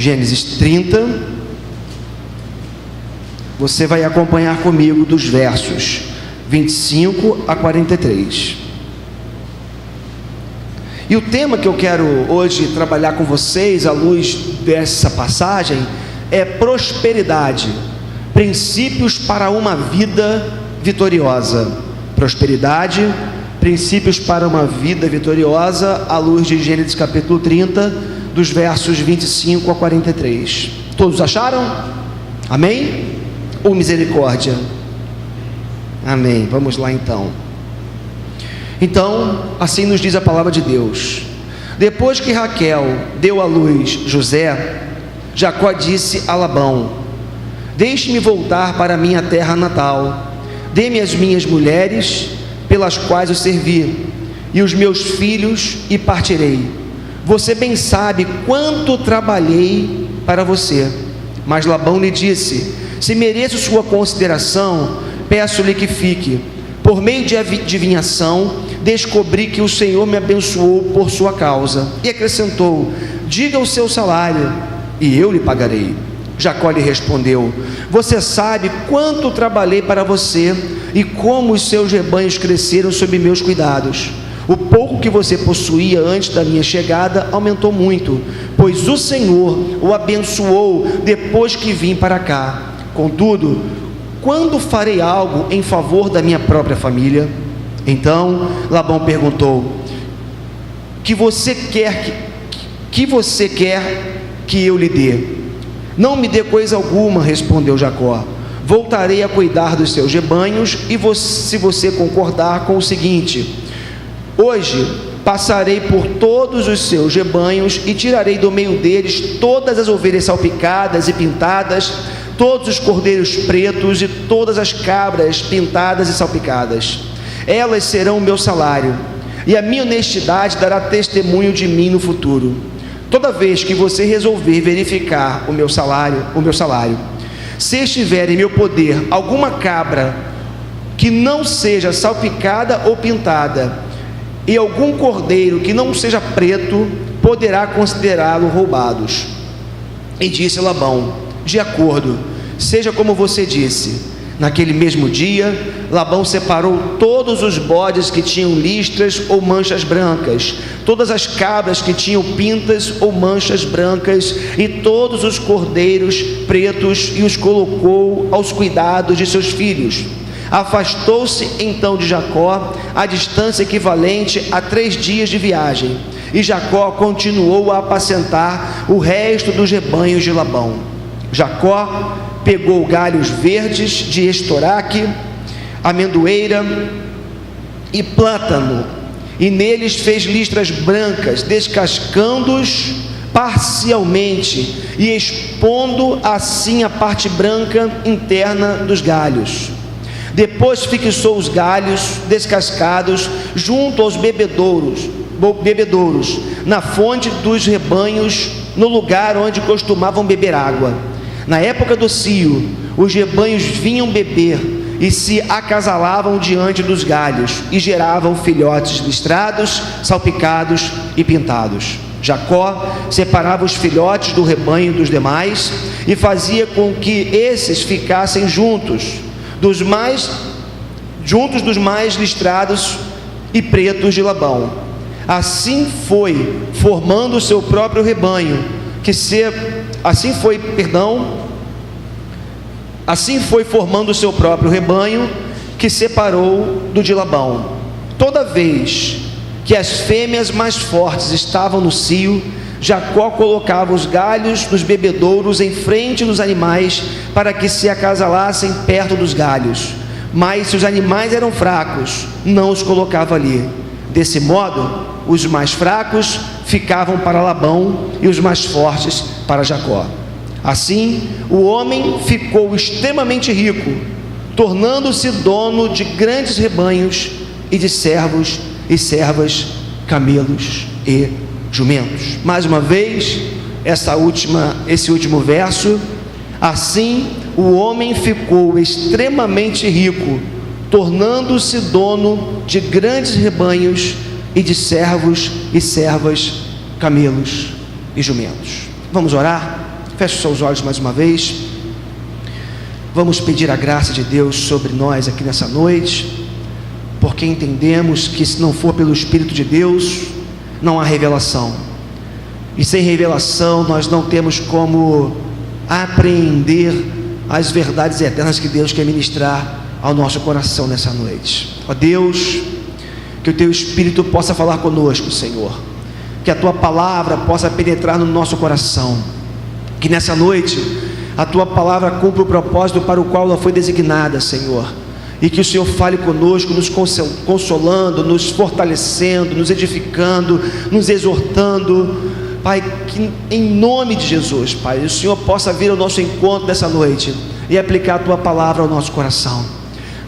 Gênesis 30, você vai acompanhar comigo dos versos 25 a 43. E o tema que eu quero hoje trabalhar com vocês, à luz dessa passagem, é prosperidade, princípios para uma vida vitoriosa. Prosperidade, princípios para uma vida vitoriosa, à luz de Gênesis capítulo 30, dos versos 25 a 43. Todos acharam? Amém? Ou misericórdia? Amém. Vamos lá então. Então, assim nos diz a palavra de Deus. Depois que Raquel deu à luz José, Jacó disse a Labão: deixe-me voltar para a minha terra natal, dê-me as minhas mulheres, pelas quais eu servi, e os meus filhos, e partirei. Você bem sabe quanto trabalhei para você. Mas Labão lhe disse: se mereço sua consideração, peço-lhe que fique. Por meio de adivinhação, descobri que o Senhor me abençoou por sua causa. E acrescentou: diga o seu salário, e eu lhe pagarei. Jacó lhe respondeu: você sabe quanto trabalhei para você, e como os seus rebanhos cresceram sob meus cuidados. O pouco que você possuía antes da minha chegada aumentou muito, pois o Senhor o abençoou depois que vim para cá. Contudo, quando farei algo em favor da minha própria família? Então Labão perguntou: que você quer que eu lhe dê? Não me dê coisa alguma, respondeu Jacó. Voltarei a cuidar dos seus rebanhos, e se você concordar com o seguinte: hoje passarei por todos os seus rebanhos e tirarei do meio deles todas as ovelhas salpicadas e pintadas, todos os cordeiros pretos e todas as cabras pintadas e salpicadas. Elas serão o meu salário, e a minha honestidade dará testemunho de mim no futuro. Toda vez que você resolver verificar o meu salário, se estiver em meu poder alguma cabra que não seja salpicada ou pintada, e algum cordeiro que não seja preto, poderá considerá-lo roubados. E disse Labão: de acordo, seja como você disse. Naquele mesmo dia, Labão separou todos os bodes que tinham listras ou manchas brancas, todas as cabras que tinham pintas ou manchas brancas, e todos os cordeiros pretos, e os colocou aos cuidados de seus filhos. Afastou-se então de Jacó a distância equivalente a 3 dias de viagem, e Jacó continuou a apacentar o resto dos rebanhos de Labão. Jacó pegou galhos verdes de estoraque, amendoeira e plátano, e neles fez listras brancas, descascando-os parcialmente e expondo assim a parte branca interna dos galhos. Depois fixou os galhos descascados junto aos bebedouros, na fonte dos rebanhos, no lugar onde costumavam beber água. Na época do cio, os rebanhos vinham beber e se acasalavam diante dos galhos, e geravam filhotes listrados, salpicados e pintados. Jacó separava os filhotes do rebanho dos demais, e fazia com que esses ficassem juntos dos mais listrados e pretos de Labão. Assim foi formando o seu próprio rebanho, formando o seu próprio rebanho, que separou do de Labão. Toda vez que as fêmeas mais fortes estavam no cio, Jacó colocava os galhos dos bebedouros em frente dos animais, para que se acasalassem perto dos galhos. Mas se os animais eram fracos, não os colocava ali. Desse modo, os mais fracos ficavam para Labão, e os mais fortes para Jacó. Assim, o homem ficou extremamente rico, tornando-se dono de grandes rebanhos, e de servos e servas, camelos e jumentos. Mais uma vez, esse último verso: assim o homem ficou extremamente rico, tornando-se dono de grandes rebanhos e de servos e servas, camelos e jumentos. Vamos orar? Feche os seus olhos mais uma vez. Vamos pedir a graça de Deus sobre nós aqui nessa noite, porque entendemos que se não for pelo Espírito de Deus, não há revelação, e sem revelação nós não temos como apreender as verdades eternas que Deus quer ministrar ao nosso coração nessa noite. Ó Deus, que o Teu Espírito possa falar conosco, Senhor, que a Tua palavra possa penetrar no nosso coração, que nessa noite a Tua palavra cumpra o propósito para o qual ela foi designada, Senhor, e que o Senhor fale conosco, nos consolando, nos fortalecendo, nos edificando, nos exortando, Pai, que em nome de Jesus, Pai, o Senhor possa vir ao nosso encontro dessa noite e aplicar a Tua palavra ao nosso coração.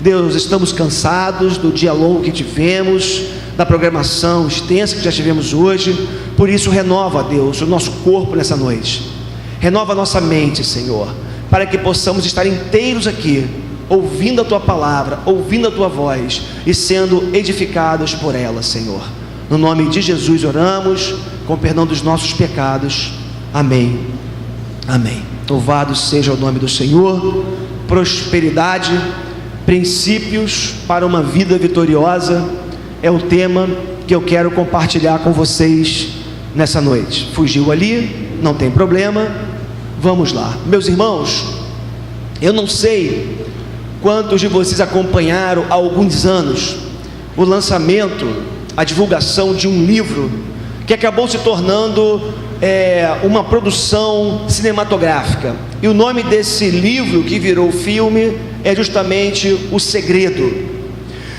Deus, estamos cansados do dia longo que tivemos, da programação extensa que já tivemos hoje, por isso renova, Deus, o nosso corpo nessa noite, renova a nossa mente, Senhor, para que possamos estar inteiros aqui, ouvindo a Tua palavra, ouvindo a Tua voz e sendo edificados por ela, Senhor. No nome de Jesus oramos, com perdão dos nossos pecados. Amém. Amém. Louvado seja o nome do Senhor. Prosperidade, princípios para uma vida vitoriosa é o tema que eu quero compartilhar com vocês nessa noite. Fugiu ali, não tem problema, vamos lá. Meus irmãos, eu não sei quantos de vocês acompanharam há alguns anos o lançamento, a divulgação de um livro que acabou se tornando uma produção cinematográfica, e o nome desse livro que virou filme é justamente O Segredo.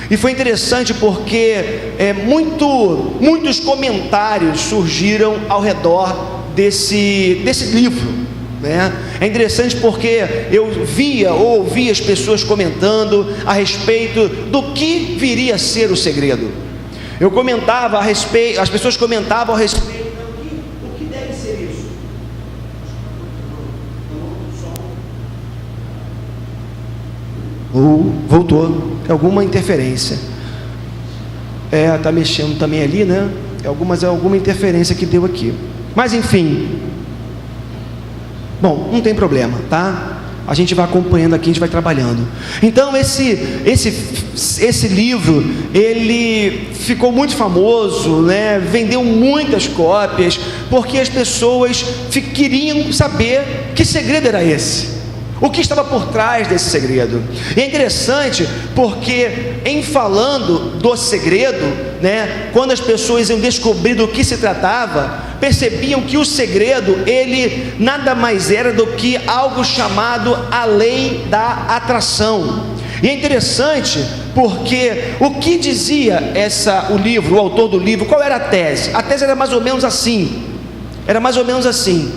E foi interessante porque muitos comentários surgiram ao redor desse livro, né? É interessante porque eu via ou ouvia as pessoas comentando a respeito do que viria a ser o segredo. Eu comentava a respeito, as pessoas comentavam a respeito o que deve ser isso. Voltou, tem alguma interferência. Está mexendo também ali, né? Alguma interferência que deu aqui. Mas enfim, bom, não tem problema, tá? A gente vai acompanhando aqui, a gente vai trabalhando. Então esse livro, ele ficou muito famoso, né? Vendeu muitas cópias, porque as pessoas queriam saber que segredo era esse, o que estava por trás desse segredo. E é interessante porque, em falando do segredo, né, quando as pessoas iam descobrir do que se tratava, percebiam que o segredo, ele nada mais era do que algo chamado a lei da atração. E é interessante porque o que dizia o livro, o autor do livro, qual era a tese? A tese era mais ou menos assim,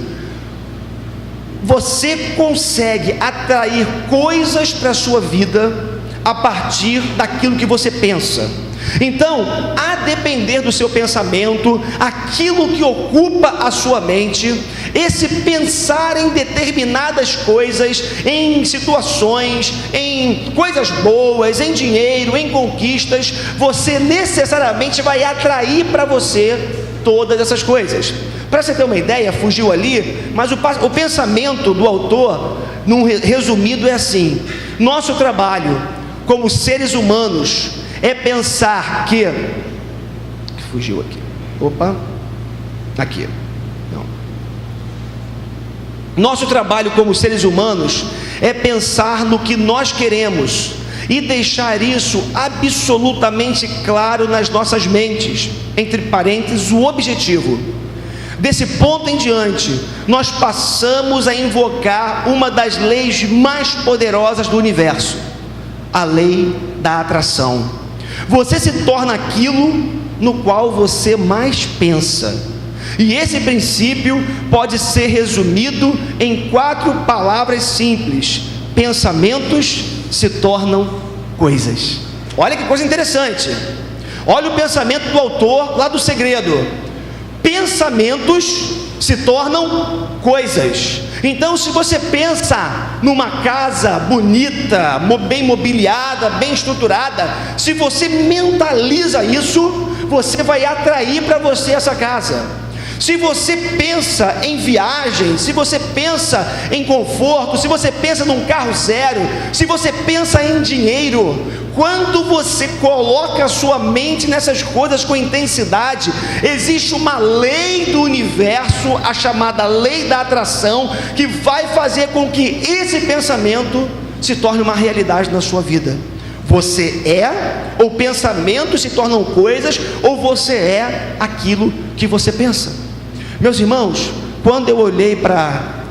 você consegue atrair coisas para a sua vida a partir daquilo que você pensa. Então, a depender do seu pensamento, aquilo que ocupa a sua mente, esse pensar em determinadas coisas, em situações, em coisas boas, em dinheiro, em conquistas, você necessariamente vai atrair para você todas essas coisas. Para você ter uma ideia, fugiu ali, mas o pensamento do autor, num resumido, é assim: nosso trabalho como seres humanos é pensar que fugiu aqui, aqui, não. Nosso trabalho como seres humanos é pensar no que nós queremos e deixar isso absolutamente claro nas nossas mentes, entre parênteses, o objetivo. Desse ponto em diante, nós passamos a invocar uma das leis mais poderosas do universo, a lei da atração. Você se torna aquilo no qual você mais pensa, e esse princípio pode ser resumido em 4 palavras simples: pensamentos se tornam coisas. Olha que coisa interessante, olha o pensamento do autor lá do Segredo: pensamentos se tornam coisas. Então, se você pensa numa casa bonita, bem mobiliada, bem estruturada, se você mentaliza isso, você vai atrair para você essa casa. Se você pensa em viagem, se você pensa em conforto, se você pensa num carro zero, se você pensa em dinheiro, quando você coloca a sua mente nessas coisas com intensidade, existe uma lei do universo, a chamada lei da atração, que vai fazer com que esse pensamento se torne uma realidade na sua vida. Você é, ou pensamentos se tornam coisas, ou você é aquilo que você pensa. Meus irmãos, quando eu olhei para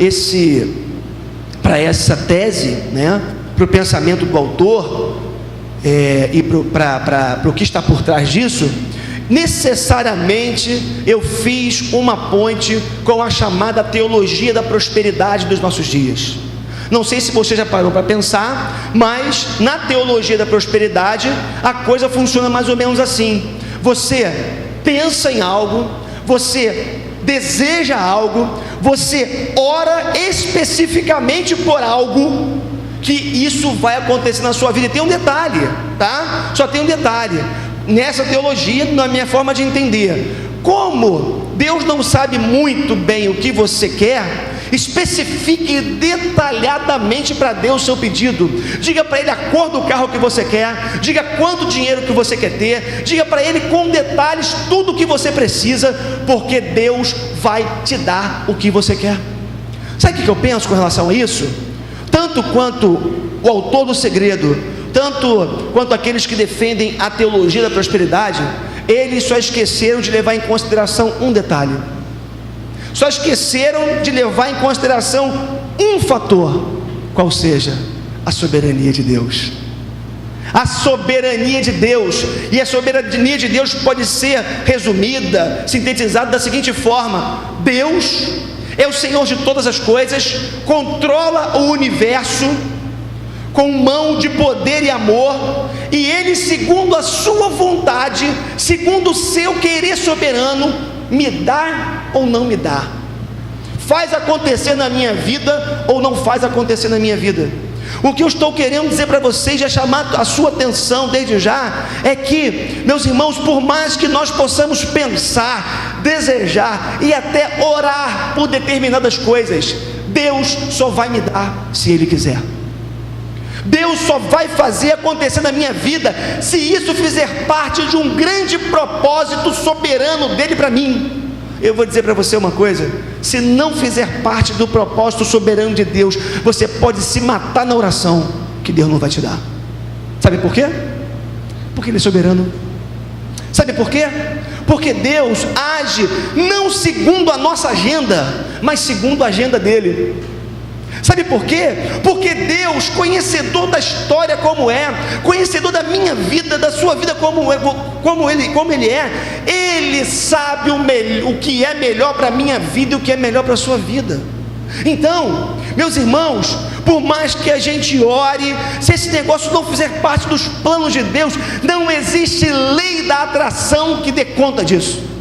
essa tese, né, para o pensamento do autor, e para o que está por trás disso, necessariamente eu fiz uma ponte com a chamada teologia da prosperidade dos nossos dias. Não sei se você já parou para pensar, mas na teologia da prosperidade a coisa funciona mais ou menos assim: você pensa em algo, você deseja algo, você ora especificamente por algo, que isso vai acontecer na sua vida. E tem um detalhe, tá? Só tem um detalhe nessa teologia, na minha forma de entender: como Deus não sabe muito bem o que você quer, especifique detalhadamente para Deus o seu pedido. Diga para Ele a cor do carro que você quer, diga quanto dinheiro que você quer ter, diga para Ele com detalhes tudo o que você precisa, porque Deus vai te dar o que você quer. Sabe o que eu penso com relação a isso? Tanto quanto o autor do segredo, tanto quanto aqueles que defendem a teologia da prosperidade, eles só esqueceram de levar em consideração um detalhe. Só esqueceram de levar em consideração um fator, qual seja a soberania de Deus. A soberania de Deus. E a soberania de Deus pode ser resumida, sintetizada da seguinte forma: Deus é o Senhor de todas as coisas, controla o universo com mão de poder e amor, e Ele, segundo a sua vontade, segundo o seu querer soberano, me dá ou não me dá, faz acontecer na minha vida ou não faz acontecer na minha vida. O que eu estou querendo dizer para vocês, já chamar a sua atenção desde já, é que, meus irmãos, por mais que nós possamos pensar, desejar e até orar por determinadas coisas, Deus só vai me dar se Ele quiser. Deus só vai fazer acontecer na minha vida se isso fizer parte de um grande propósito soberano dele para mim. Eu vou dizer para você uma coisa: se não fizer parte do propósito soberano de Deus, você pode se matar na oração, que Deus não vai te dar. Sabe por quê? Porque Ele é soberano. Sabe por quê? Porque Deus age não segundo a nossa agenda, mas segundo a agenda dele. Sabe por quê? Porque Deus, conhecedor da história como é, conhecedor da minha vida, da sua vida como Ele é, Ele sabe o que é melhor para a minha vida e o que é melhor para a sua vida. Então, meus irmãos, por mais que a gente ore, se esse negócio não fizer parte dos planos de Deus, não existe lei da atração que dê conta disso.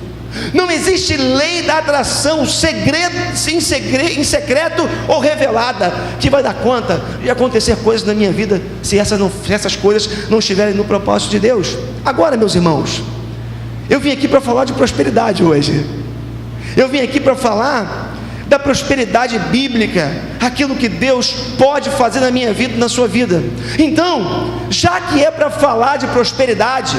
Não existe lei da atração em secreto ou revelada que vai dar conta de acontecer coisas na minha vida se essas coisas não estiverem no propósito de Deus. Agora, meus irmãos, eu vim aqui para falar de prosperidade hoje. Eu vim aqui para falar da prosperidade bíblica, aquilo que Deus pode fazer na minha vida e na sua vida. Então, já que é para falar de prosperidade,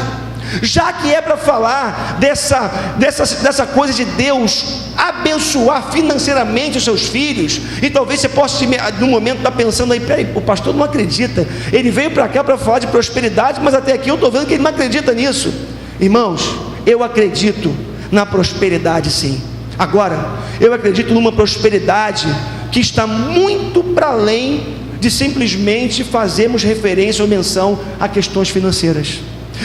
já que é para falar dessa coisa de Deus abençoar financeiramente os seus filhos, e talvez você possa no momento estar pensando aí: peraí, o pastor não acredita, ele veio para cá para falar de prosperidade, mas até aqui eu estou vendo que ele não acredita nisso. Irmãos, eu acredito na prosperidade, sim. Agora, eu acredito numa prosperidade que está muito para além de simplesmente fazermos referência ou menção a questões financeiras.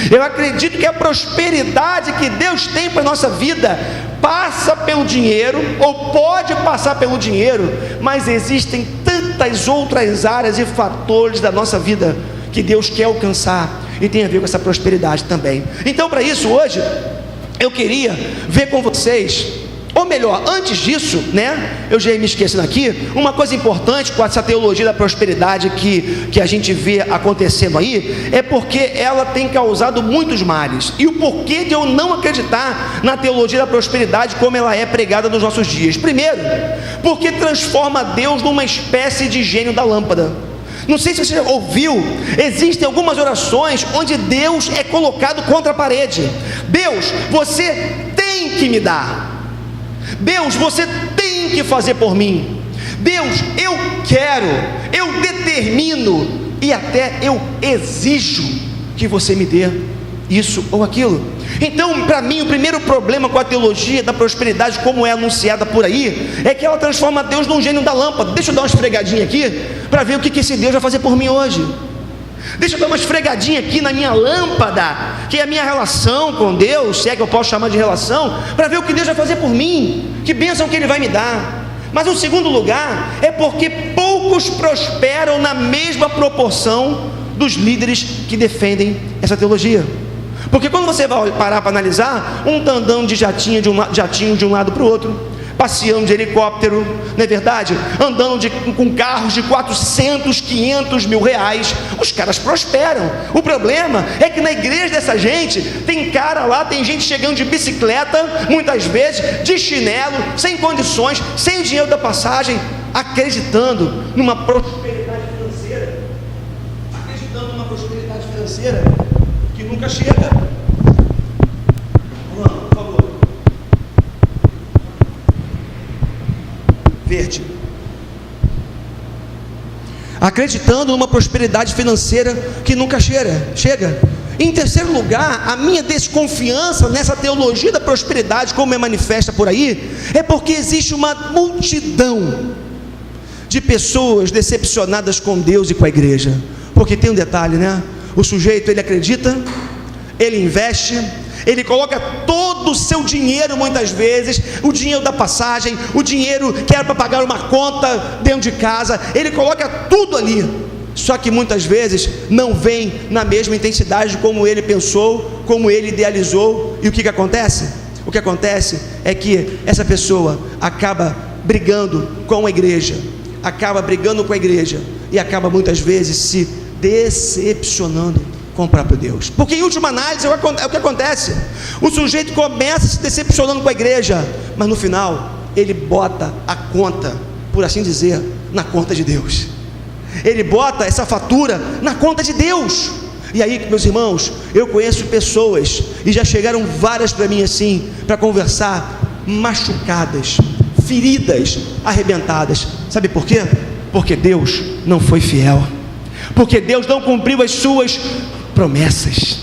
Eu acredito que a prosperidade que Deus tem para a nossa vida passa pelo dinheiro, ou pode passar pelo dinheiro, mas existem tantas outras áreas e fatores da nossa vida que Deus quer alcançar e tem a ver com essa prosperidade também. Então, para isso, hoje eu queria ver com vocês Ou melhor, antes disso, né, eu já ia me esquecendo aqui, uma coisa importante com essa teologia da prosperidade que a gente vê acontecendo aí, é porque ela tem causado muitos males. E o porquê de eu não acreditar na teologia da prosperidade como ela é pregada nos nossos dias? Primeiro, porque transforma Deus numa espécie de gênio da lâmpada. Não sei se você já ouviu, existem algumas orações onde Deus é colocado contra a parede. Deus, você tem que me dar. Deus, você tem que fazer por mim. Deus, eu quero, eu determino e até eu exijo que você me dê isso ou aquilo. Então, para mim, o primeiro problema com a teologia da prosperidade, como é anunciada por aí, é que ela transforma Deus num gênio da lâmpada. Deixa eu dar uma esfregadinha aqui, para ver o que esse Deus vai fazer por mim hoje. Deixa eu dar uma esfregadinha aqui na minha lâmpada, que é a minha relação com Deus, se é que eu posso chamar de relação, para ver o que Deus vai fazer por mim, que bênção que Ele vai me dar. Mas o segundo lugar, é porque poucos prosperam na mesma proporção dos líderes que defendem essa teologia. Porque quando você vai parar para analisar, um tá andando de jatinho de um lado para o outro, passeando de helicóptero, não é verdade? Andando com carros de 400, 500 mil reais, os caras prosperam. O problema é que na igreja dessa gente, tem cara lá, tem gente chegando de bicicleta, muitas vezes, de chinelo, sem condições, sem o dinheiro da passagem, acreditando numa prosperidade financeira, que nunca chega. Por favor. Verde. Acreditando numa prosperidade financeira que nunca chega. Em terceiro lugar, a minha desconfiança nessa teologia da prosperidade, como é manifesta por aí, é porque existe uma multidão de pessoas decepcionadas com Deus e com a igreja. Porque tem um detalhe, né? O sujeito, ele acredita, ele investe, ele coloca todo o seu dinheiro, muitas vezes, o dinheiro da passagem, o dinheiro que era para pagar uma conta dentro de casa, ele coloca tudo ali, só que muitas vezes não vem na mesma intensidade como ele pensou, como ele idealizou. E o que acontece? O que acontece é que essa pessoa acaba brigando com a igreja, e acaba muitas vezes se decepcionando com o próprio Deus. Porque em última análise é o que acontece. O sujeito começa se decepcionando com a igreja, mas no final ele bota a conta, por assim dizer, na conta de Deus. Ele bota essa fatura na conta de Deus. E aí, meus irmãos, eu conheço pessoas, e já chegaram várias para mim assim, para conversar, machucadas, feridas, arrebentadas. Sabe por quê? Porque Deus não foi fiel, porque Deus não cumpriu as suas promessas,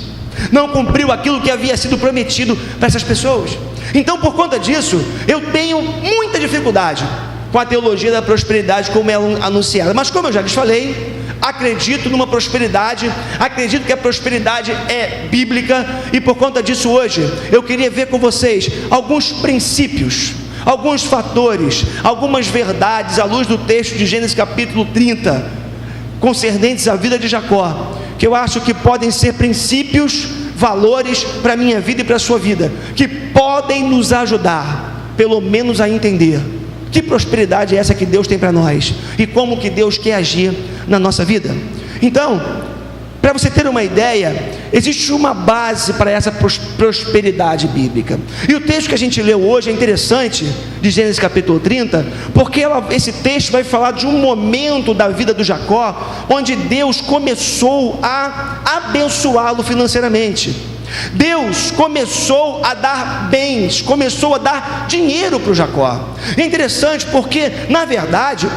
não cumpriu aquilo que havia sido prometido para essas pessoas. Então, por conta disso, eu tenho muita dificuldade com a teologia da prosperidade como é anunciada. Mas como eu já lhes falei, acredito numa prosperidade, acredito que a prosperidade é bíblica, e por conta disso hoje, eu queria ver com vocês alguns princípios, alguns fatores, algumas verdades à luz do texto de Gênesis capítulo 30, concernentes à vida de Jacó, que eu acho que podem ser princípios, valores para a minha vida e para a sua vida, que podem nos ajudar, pelo menos a entender que prosperidade é essa que Deus tem para nós, e como que Deus quer agir na nossa vida. Então, para você ter uma ideia, existe uma base para essa prosperidade bíblica, e o texto que a gente leu hoje é interessante, de Gênesis capítulo 30, porque esse texto vai falar de um momento da vida do Jacó, onde Deus começou a abençoá-lo financeiramente. Deus começou a dar bens, começou a dar dinheiro para o Jacó. É interessante porque, na verdade,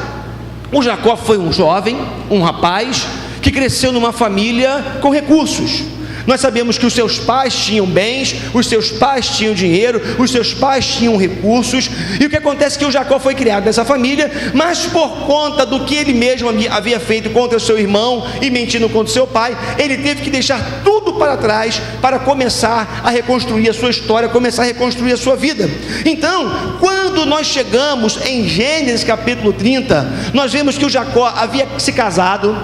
o Jacó foi um jovem, um rapaz, que cresceu numa família com recursos. Nós sabemos que os seus pais tinham bens, os seus pais tinham dinheiro, os seus pais tinham recursos, e o que acontece é que o Jacó foi criado nessa família, mas por conta do que ele mesmo havia feito contra o seu irmão e mentindo contra o seu pai, ele teve que deixar tudo para trás para começar a reconstruir a sua história, começar a reconstruir a sua vida. Então, quando nós chegamos em Gênesis capítulo 30, nós vemos que o Jacó havia se casado,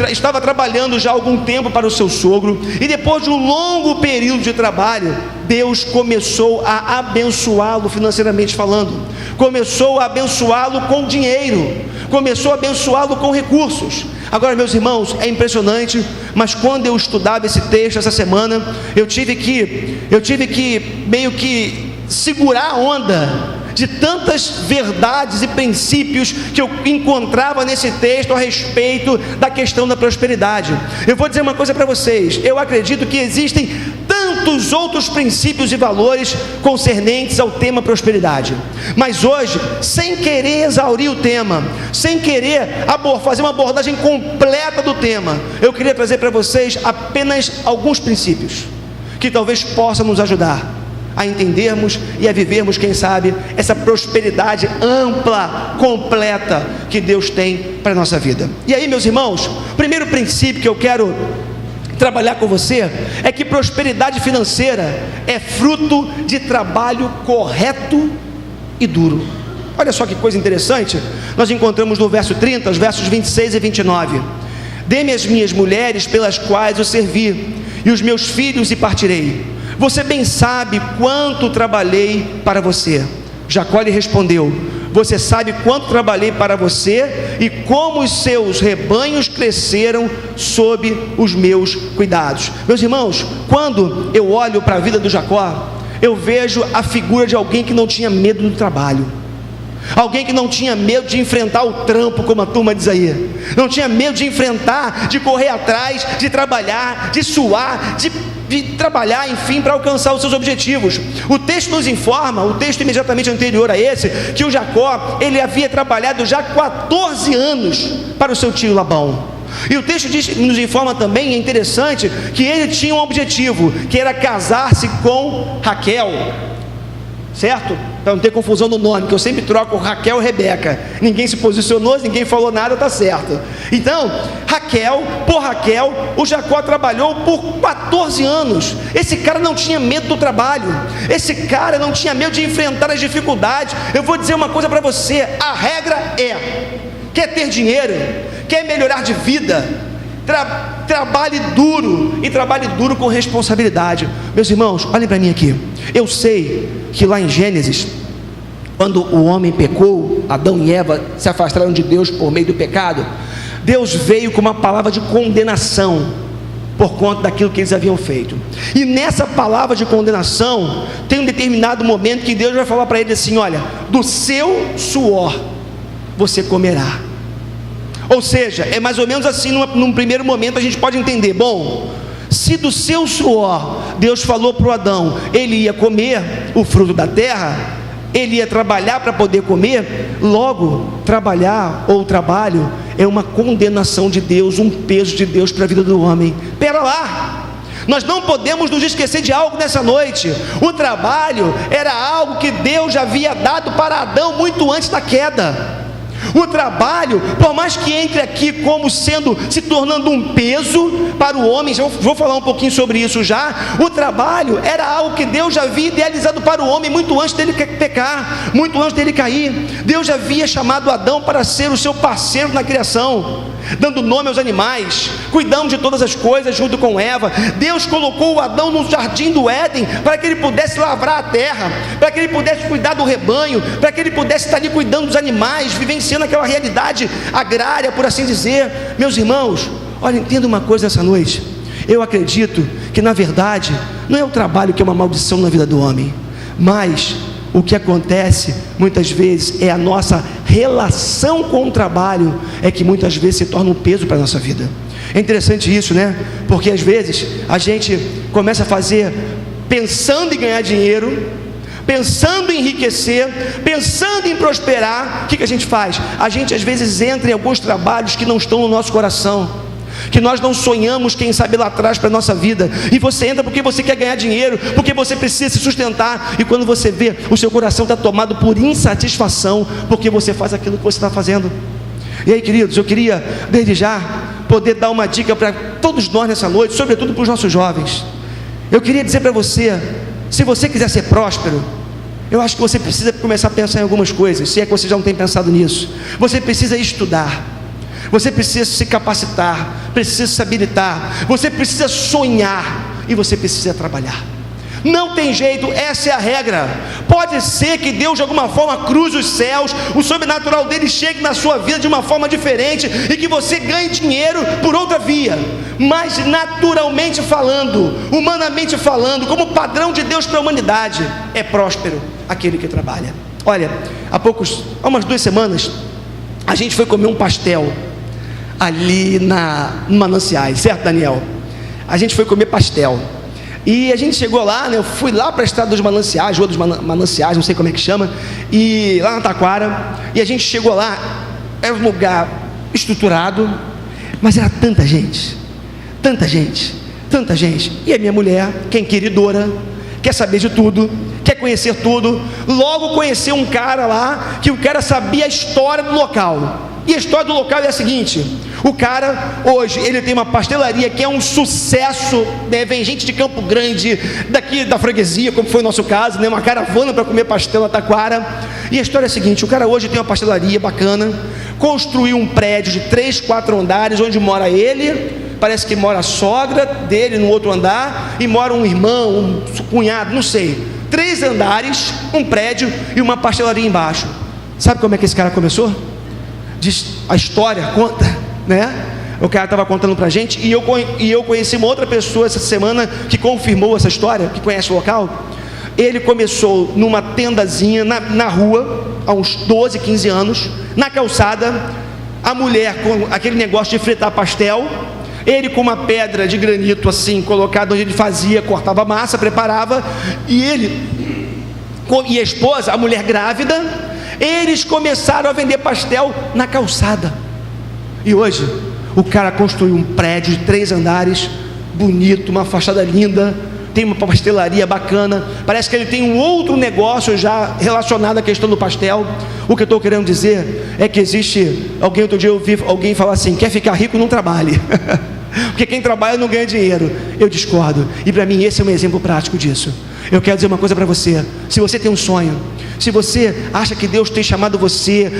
estava trabalhando já há algum tempo para o seu sogro, e depois de um longo período de trabalho, Deus começou a abençoá-lo financeiramente falando, começou a abençoá-lo com dinheiro, começou a abençoá-lo com recursos. Agora, meus irmãos, é impressionante, mas quando eu estudava esse texto essa semana, eu tive que meio que segurar a onda de tantas verdades e princípios que eu encontrava nesse texto a respeito da questão da prosperidade. Eu vou dizer uma coisa para vocês: eu acredito que existem tantos outros princípios e valores concernentes ao tema prosperidade, mas hoje, sem querer exaurir o tema, sem querer fazer uma abordagem completa do tema, eu queria trazer para vocês apenas alguns princípios que talvez possam nos ajudar a entendermos e a vivermos, quem sabe, essa prosperidade ampla, completa que Deus tem para a nossa vida. E aí, meus irmãos, o primeiro princípio que eu quero trabalhar com você é que prosperidade financeira é fruto de trabalho correto e duro. Olha só que coisa interessante, nós encontramos no verso 30, os versos 26 e 29. Dê-me as minhas mulheres pelas quais eu servi, e os meus filhos e partirei. Você bem sabe quanto trabalhei para você. Jacó lhe respondeu: você sabe quanto trabalhei para você e como os seus rebanhos cresceram sob os meus cuidados. Meus irmãos, quando eu olho para a vida do Jacó, eu vejo a figura de alguém que não tinha medo do trabalho, alguém que não tinha medo de enfrentar o trampo, como a turma diz aí, não tinha medo de enfrentar, de correr atrás, de trabalhar, de suar, de trabalhar, enfim, para alcançar os seus objetivos. O texto nos informa, o texto imediatamente anterior a esse, que o Jacó, ele havia trabalhado já 14 anos para o seu tio Labão. E o texto nos informa também, é interessante, que ele tinha um objetivo, que era casar-se com Raquel, certo? Para não ter confusão no nome, que eu sempre troco Raquel e Rebeca. Ninguém se posicionou, ninguém falou nada, está certo. Então, por Raquel, o Jacó trabalhou por 14 anos. Esse cara não tinha medo do trabalho, esse cara não tinha medo de enfrentar as dificuldades. Eu vou dizer uma coisa para você: a regra é: quer ter dinheiro, quer melhorar de vida, trabalhe duro, e trabalhe duro com responsabilidade. Meus irmãos, olhem para mim aqui. Eu sei que lá em Gênesis, quando o homem pecou, Adão e Eva se afastaram de Deus por meio do pecado, Deus veio com uma palavra de condenação por conta daquilo que eles haviam feito. E nessa palavra de condenação, tem um determinado momento que Deus vai falar para eles assim: olha, do seu suor você comerá. Ou seja, é mais ou menos assim. Num primeiro momento a gente pode entender: bom, se do seu suor Deus falou para o Adão, ele ia comer o fruto da terra, ele ia trabalhar para poder comer, logo trabalhar ou trabalho é uma condenação de Deus, um peso de Deus para a vida do homem. Pera lá, nós não podemos nos esquecer de algo nessa noite. O trabalho era algo que Deus já havia dado para Adão muito antes da queda. O trabalho, por mais que entre aqui como se tornando um peso para o homem, eu vou falar um pouquinho sobre isso já. O trabalho era algo que Deus já havia idealizado para o homem muito antes dele pecar, muito antes dele cair. Deus já havia chamado Adão para ser o seu parceiro na criação, dando nome aos animais, cuidando de todas as coisas junto com Eva. Deus colocou o Adão no jardim do Éden para que ele pudesse lavrar a terra, para que ele pudesse cuidar do rebanho, para que ele pudesse estar ali cuidando dos animais, vivenciando aquela realidade agrária, por assim dizer. Meus irmãos, olha, entenda uma coisa nessa noite: eu acredito que na verdade não é o trabalho que é uma maldição na vida do homem, mas o que acontece muitas vezes é a nossa relação com o trabalho, é que muitas vezes se torna um peso para a nossa vida. É interessante isso, né? Porque às vezes a gente começa a fazer pensando em ganhar dinheiro, pensando em enriquecer, pensando em prosperar. O que a gente faz? A gente às vezes entra em alguns trabalhos que não estão no nosso coração, que nós não sonhamos, quem sabe lá atrás, para a nossa vida. E você entra porque você quer ganhar dinheiro, porque você precisa se sustentar, e quando você vê, o seu coração está tomado por insatisfação, porque você faz aquilo que você está fazendo. E aí, queridos, eu queria desde já poder dar uma dica para todos nós nessa noite, sobretudo para os nossos jovens. Eu queria dizer para você: se você quiser ser próspero, eu acho que você precisa começar a pensar em algumas coisas, se é que você já não tem pensado nisso. Você precisa estudar, você precisa se capacitar, precisa se habilitar, você precisa sonhar, e você precisa trabalhar. Não tem jeito, essa é a regra. Pode ser que Deus de alguma forma cruze os céus, o sobrenatural dele chegue na sua vida de uma forma diferente e que você ganhe dinheiro por outra via, mas naturalmente falando, humanamente falando, como padrão de Deus para a humanidade, é próspero aquele que trabalha. Olha, há umas 2 semanas, a gente foi comer um pastel ali no Mananciais, certo, Daniel? A gente foi comer pastel. E a gente chegou lá, né? Eu fui lá para a Estrada dos Mananciais, Rua dos Mananciais, não sei como é que chama, e lá na Taquara, e a gente chegou lá, era um lugar estruturado, mas era tanta gente, e a minha mulher, que é inquiridora, quer saber de tudo, quer conhecer tudo, logo conheceu um cara lá, que o cara sabia a história do local. E a história do local é a seguinte: o cara, hoje, ele tem uma pastelaria que é um sucesso, né? Vem gente de Campo Grande, daqui da freguesia, como foi o nosso caso, né? Uma caravana para comer pastel na Taquara. E a história é a seguinte: o cara hoje tem uma pastelaria bacana, construiu um prédio de 3, 4 andares, onde mora ele, parece que mora a sogra dele no outro andar, e mora um irmão, um cunhado, não sei. 3 andares, um prédio e uma pastelaria embaixo. Sabe como é que esse cara começou? A história conta, né? O cara estava contando pra gente, e eu conheci uma outra pessoa essa semana que confirmou essa história, que conhece o local. Ele começou numa tendazinha na rua, há uns 12, 15 anos, na calçada, a mulher com aquele negócio de fritar pastel, ele com uma pedra de granito assim, colocada onde ele fazia, cortava massa, preparava, e a esposa, a mulher grávida, eles começaram a vender pastel na calçada. E hoje o cara construiu um prédio de 3 andares, bonito, uma fachada linda, tem uma pastelaria bacana, parece que ele tem um outro negócio já relacionado à questão do pastel. O que eu estou querendo dizer é que existe outro dia eu ouvi alguém falar assim: quer ficar rico, não trabalhe porque quem trabalha não ganha dinheiro. Eu discordo, e para mim esse é um exemplo prático disso. Eu quero dizer uma coisa para você: se você tem um sonho, se você acha que Deus tem chamado você,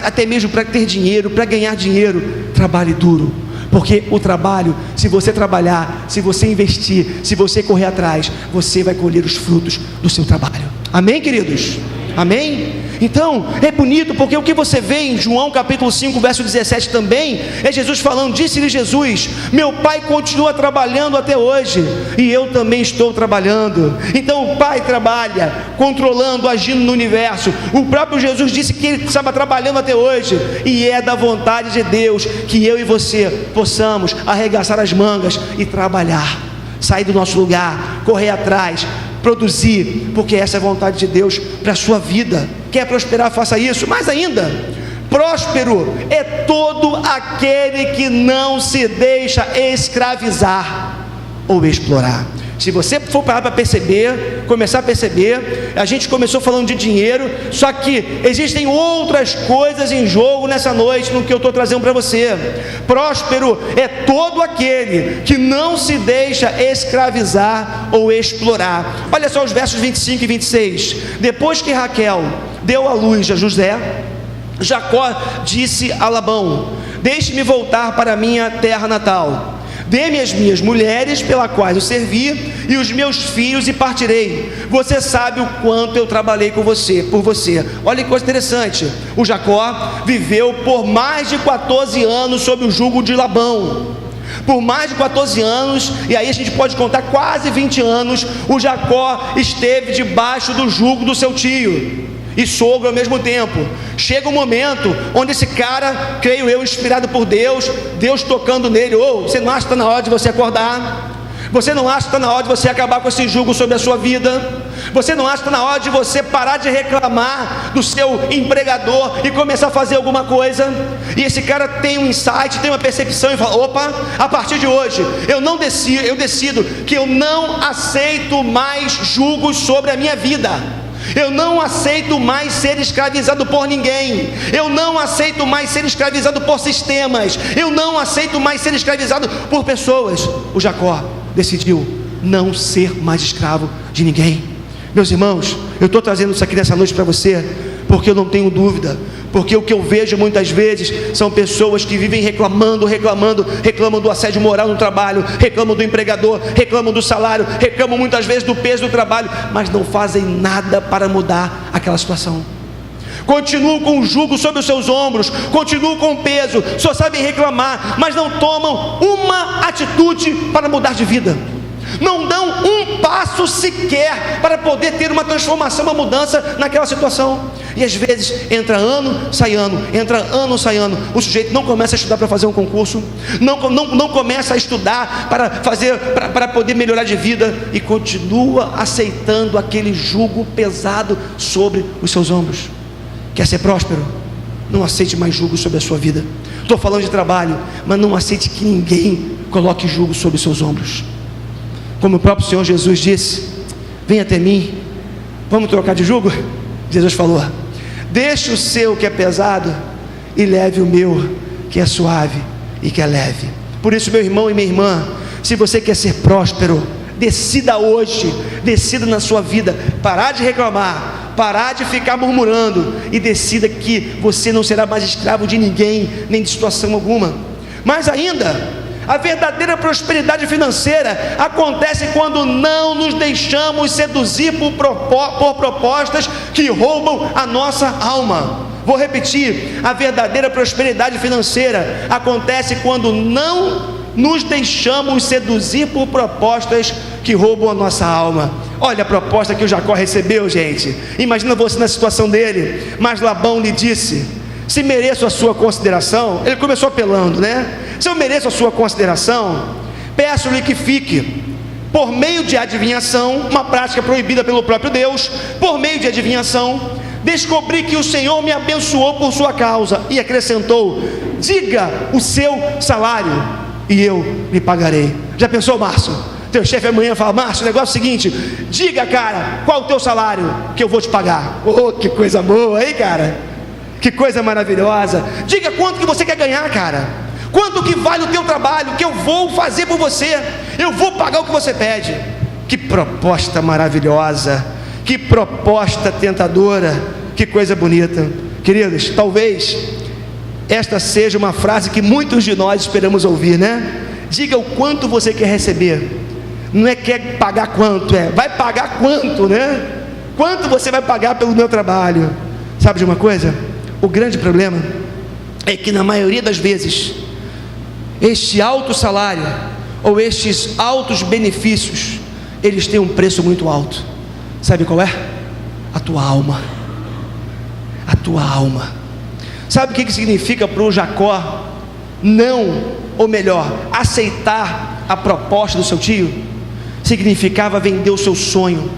até mesmo para ter dinheiro, para ganhar dinheiro, trabalhe duro, porque o trabalho, se você trabalhar, se você investir, se você correr atrás, você vai colher os frutos do seu trabalho. Amém, queridos? Amém? Então, é bonito, porque o que você vê em João capítulo 5, verso 17 também, é Jesus falando: disse-lhe Jesus, meu Pai continua trabalhando até hoje, e eu também estou trabalhando. Então o Pai trabalha, controlando, agindo no universo. O próprio Jesus disse que Ele estava trabalhando até hoje, e é da vontade de Deus que eu e você possamos arregaçar as mangas e trabalhar, sair do nosso lugar, correr atrás, produzir, porque essa é a vontade de Deus para a sua vida. Quer prosperar, faça isso. Mais ainda, próspero é todo aquele que não se deixa escravizar ou explorar. Se você for parar para perceber, começar a perceber, a gente começou falando de dinheiro, só que existem outras coisas em jogo nessa noite, no que eu estou trazendo para você. Próspero é todo aquele que não se deixa escravizar ou explorar. Olha só os versos 25 e 26. Depois que Raquel deu à luz a José, Jacó disse a Labão: deixe-me voltar para a minha terra natal, dê-me as minhas mulheres pela quais eu servi e os meus filhos, e partirei. Você sabe o quanto eu trabalhei por você. Olha que coisa interessante: o Jacó viveu por mais de 14 anos sob o jugo de Labão. Por mais de 14 anos, e aí a gente pode contar quase 20 anos, o Jacó esteve debaixo do jugo do seu tio e sogro ao mesmo tempo. Chega um momento onde esse cara, creio eu, inspirado por Deus tocando nele: você não acha que está na hora de você acordar? Você não acha que está na hora de você acabar com esse jugo sobre a sua vida? Você não acha que está na hora de você parar de reclamar do seu empregador e começar a fazer alguma coisa? E esse cara tem um insight, tem uma percepção e fala: opa, a partir de hoje eu decido que eu não aceito mais jugos sobre a minha vida. Eu não aceito mais ser escravizado por ninguém. Eu não aceito mais ser escravizado por sistemas. Eu não aceito mais ser escravizado por pessoas. O Jacó decidiu não ser mais escravo de ninguém. Meus irmãos, eu estou trazendo isso aqui nessa noite para você, porque eu não tenho dúvida, porque o que eu vejo muitas vezes são pessoas que vivem reclamam do assédio moral no trabalho, reclamam do empregador, reclamam do salário, reclamam muitas vezes do peso do trabalho, mas não fazem nada para mudar aquela situação. Continuam com o jugo sobre os seus ombros, continuam com o peso, só sabem reclamar, mas não tomam uma atitude para mudar de vida, não dão um passo sequer para poder ter uma transformação, uma mudança naquela situação. E às vezes entra ano, sai ano, entra ano, sai ano. O sujeito não começa a estudar para fazer um concurso, não começa a estudar para poder melhorar de vida, e continua aceitando aquele jugo pesado sobre os seus ombros. Quer ser próspero? Não aceite mais jugo sobre a sua vida. Estou falando de trabalho, mas não aceite que ninguém coloque jugo sobre os seus ombros. Como o próprio Senhor Jesus disse: venha até mim, vamos trocar de jugo? Jesus falou: deixe o seu que é pesado e leve o meu que é suave e que é leve. Por isso, meu irmão e minha irmã, se você quer ser próspero, decida hoje, decida na sua vida, parar de reclamar, parar de ficar murmurando, e decida que você não será mais escravo de ninguém, nem de situação alguma. Mas ainda, a verdadeira prosperidade financeira acontece quando não nos deixamos seduzir por propostas que roubam a nossa alma. Vou repetir: a verdadeira prosperidade financeira acontece quando não nos deixamos seduzir por propostas que roubam a nossa alma. Olha a proposta que o Jacó recebeu, gente. Imagina você na situação dele. Mas Labão lhe disse: se mereço a sua consideração. Ele começou apelando, né? Se eu mereço a sua consideração, peço-lhe que fique, por meio de adivinhação, uma prática proibida pelo próprio Deus, por meio de adivinhação, descobri que o Senhor me abençoou por sua causa. E acrescentou: diga o seu salário e eu lhe pagarei. Já pensou, Márcio? Teu chefe amanhã fala: Márcio, o negócio é o seguinte, diga, cara, qual o teu salário que eu vou te pagar. Oh, que coisa boa, hein, cara? Que coisa maravilhosa. Diga quanto que você quer ganhar, cara. Quanto que vale o teu trabalho, que eu vou fazer por você. Eu vou pagar o que você pede. Que proposta maravilhosa, que proposta tentadora, que coisa bonita. Queridos, talvez esta seja uma frase que muitos de nós esperamos ouvir, né? Diga o quanto você quer receber. Não é quer pagar quanto, é vai pagar quanto, né? Quanto você vai pagar pelo meu trabalho? Sabe de uma coisa? O grande problema é que na maioria das vezes este alto salário ou estes altos benefícios, eles têm um preço muito alto. Sabe qual é? A tua alma. A tua alma. Sabe o que significa para o Jacó não, ou melhor, aceitar a proposta do seu tio? Significava vender o seu sonho,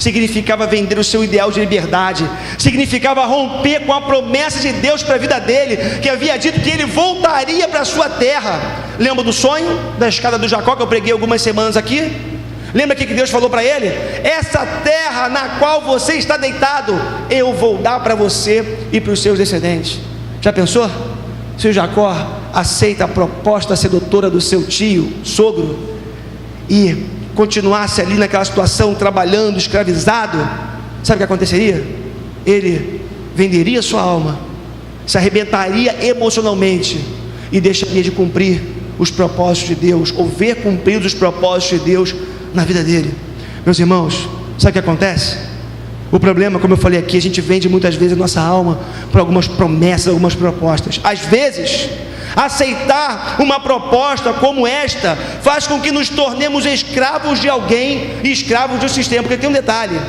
significava vender o seu ideal de liberdade, significava romper com a promessa de Deus para a vida dele, que havia dito que ele voltaria para a sua terra. Lembra do sonho da escada do Jacó que eu preguei algumas semanas aqui? Lembra que Deus falou para ele: essa terra na qual você está deitado, eu vou dar para você e para os seus descendentes. Já pensou? Se o Jacó aceita a proposta sedutora do seu tio, sogro, e continuasse ali naquela situação, trabalhando, escravizado, sabe o que aconteceria? Ele venderia sua alma, se arrebentaria emocionalmente e deixaria de cumprir os propósitos de Deus, ou ver cumpridos os propósitos de Deus na vida dele. Meus irmãos, sabe o que acontece? O problema, como eu falei aqui, a gente vende muitas vezes a nossa alma por algumas promessas, algumas propostas. Às vezes, aceitar uma proposta como esta faz com que nos tornemos escravos de alguém e escravos do sistema. Porque tem um detalhe,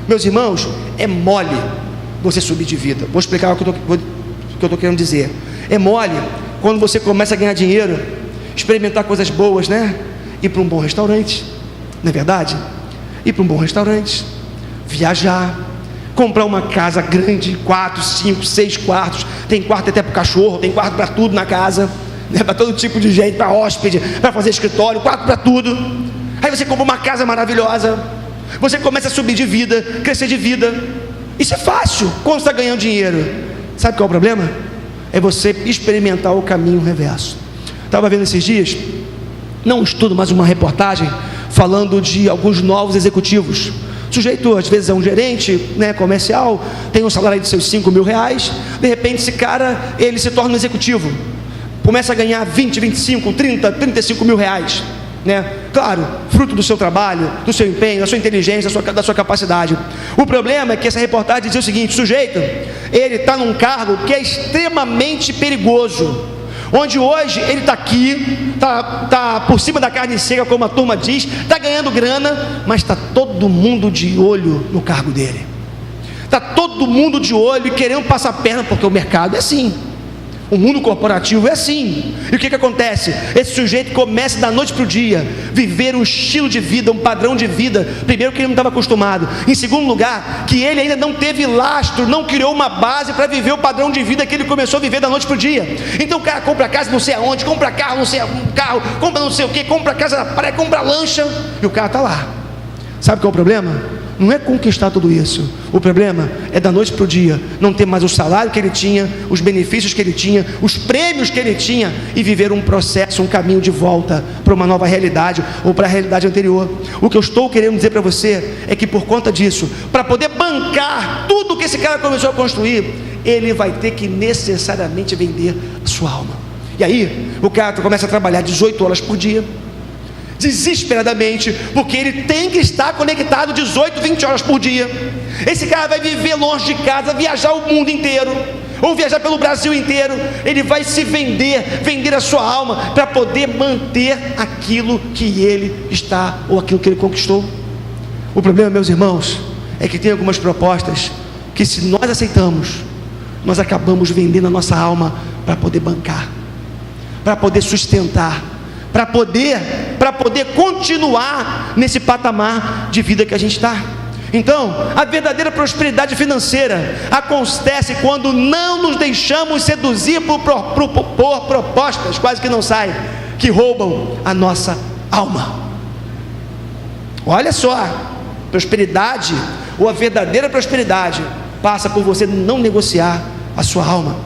meus irmãos, é mole você subir de vida. Vou explicar o que eu estou querendo dizer. É mole quando você começa a ganhar dinheiro, experimentar coisas boas, né? Ir para um bom restaurante, não é verdade? Ir para um bom restaurante, viajar, comprar uma casa grande, 4, 5, 6 quartos, tem quarto até para o cachorro, tem quarto para tudo na casa, né? Para todo tipo de gente, para hóspede, para fazer escritório, quarto para tudo. Aí você compra uma casa maravilhosa, você começa a subir de vida, crescer de vida. Isso é fácil quando você está ganhando dinheiro. Sabe qual é o problema? É você experimentar o caminho reverso. Estava vendo esses dias, não um estudo, mas uma reportagem falando de alguns novos executivos, sujeito às vezes é um gerente, né, comercial, tem um salário de seus 5 mil reais, de repente esse cara, ele se torna um executivo, começa a ganhar 20, 25, 30, 35 mil reais, né? Claro, fruto do seu trabalho, do seu empenho, da sua inteligência, da sua capacidade. O problema é que essa reportagem dizia o seguinte: o sujeito, ele está num cargo que é extremamente perigoso, onde hoje ele está aqui, está por cima da carne seca, como a turma diz, está ganhando grana, mas está todo mundo de olho no cargo dele, está todo mundo de olho e querendo passar perna, porque o mercado é assim, o mundo corporativo é assim. E o que acontece? Esse sujeito começa da noite para o dia viver um estilo de vida, um padrão de vida, primeiro que ele não estava acostumado, em segundo lugar, que ele ainda não teve lastro, não criou uma base para viver o padrão de vida que ele começou a viver da noite para o dia. Então o cara compra casa não sei aonde, compra carro não sei carro, compra não sei o que, compra casa na praia, compra lancha, e o cara está lá. Sabe qual é o problema? Não é conquistar tudo isso, o problema é da noite para o dia não ter mais o salário que ele tinha, os benefícios que ele tinha, os prêmios que ele tinha, e viver um processo, um caminho de volta para uma nova realidade, ou para a realidade anterior. O que eu estou querendo dizer para você é que por conta disso, para poder bancar tudo que esse cara começou a construir, ele vai ter que necessariamente vender a sua alma. E aí o cara começa a trabalhar 18 horas por dia, desesperadamente, porque ele tem que estar conectado 18, 20 horas por dia. Esse cara vai viver longe de casa, viajar o mundo inteiro, ou viajar pelo Brasil inteiro. Ele vai se vender a sua alma, para poder manter aquilo que ele está, ou aquilo que ele conquistou. O problema, meus irmãos, é que tem algumas propostas que, se nós aceitamos, nós acabamos vendendo a nossa alma para poder bancar, para poder sustentar, para poder continuar nesse patamar de vida que a gente está. Então, a verdadeira prosperidade financeira acontece quando não nos deixamos seduzir por propostas, quase que não sai, que roubam a nossa alma. Olha só, prosperidade, ou a verdadeira prosperidade, passa por você não negociar a sua alma.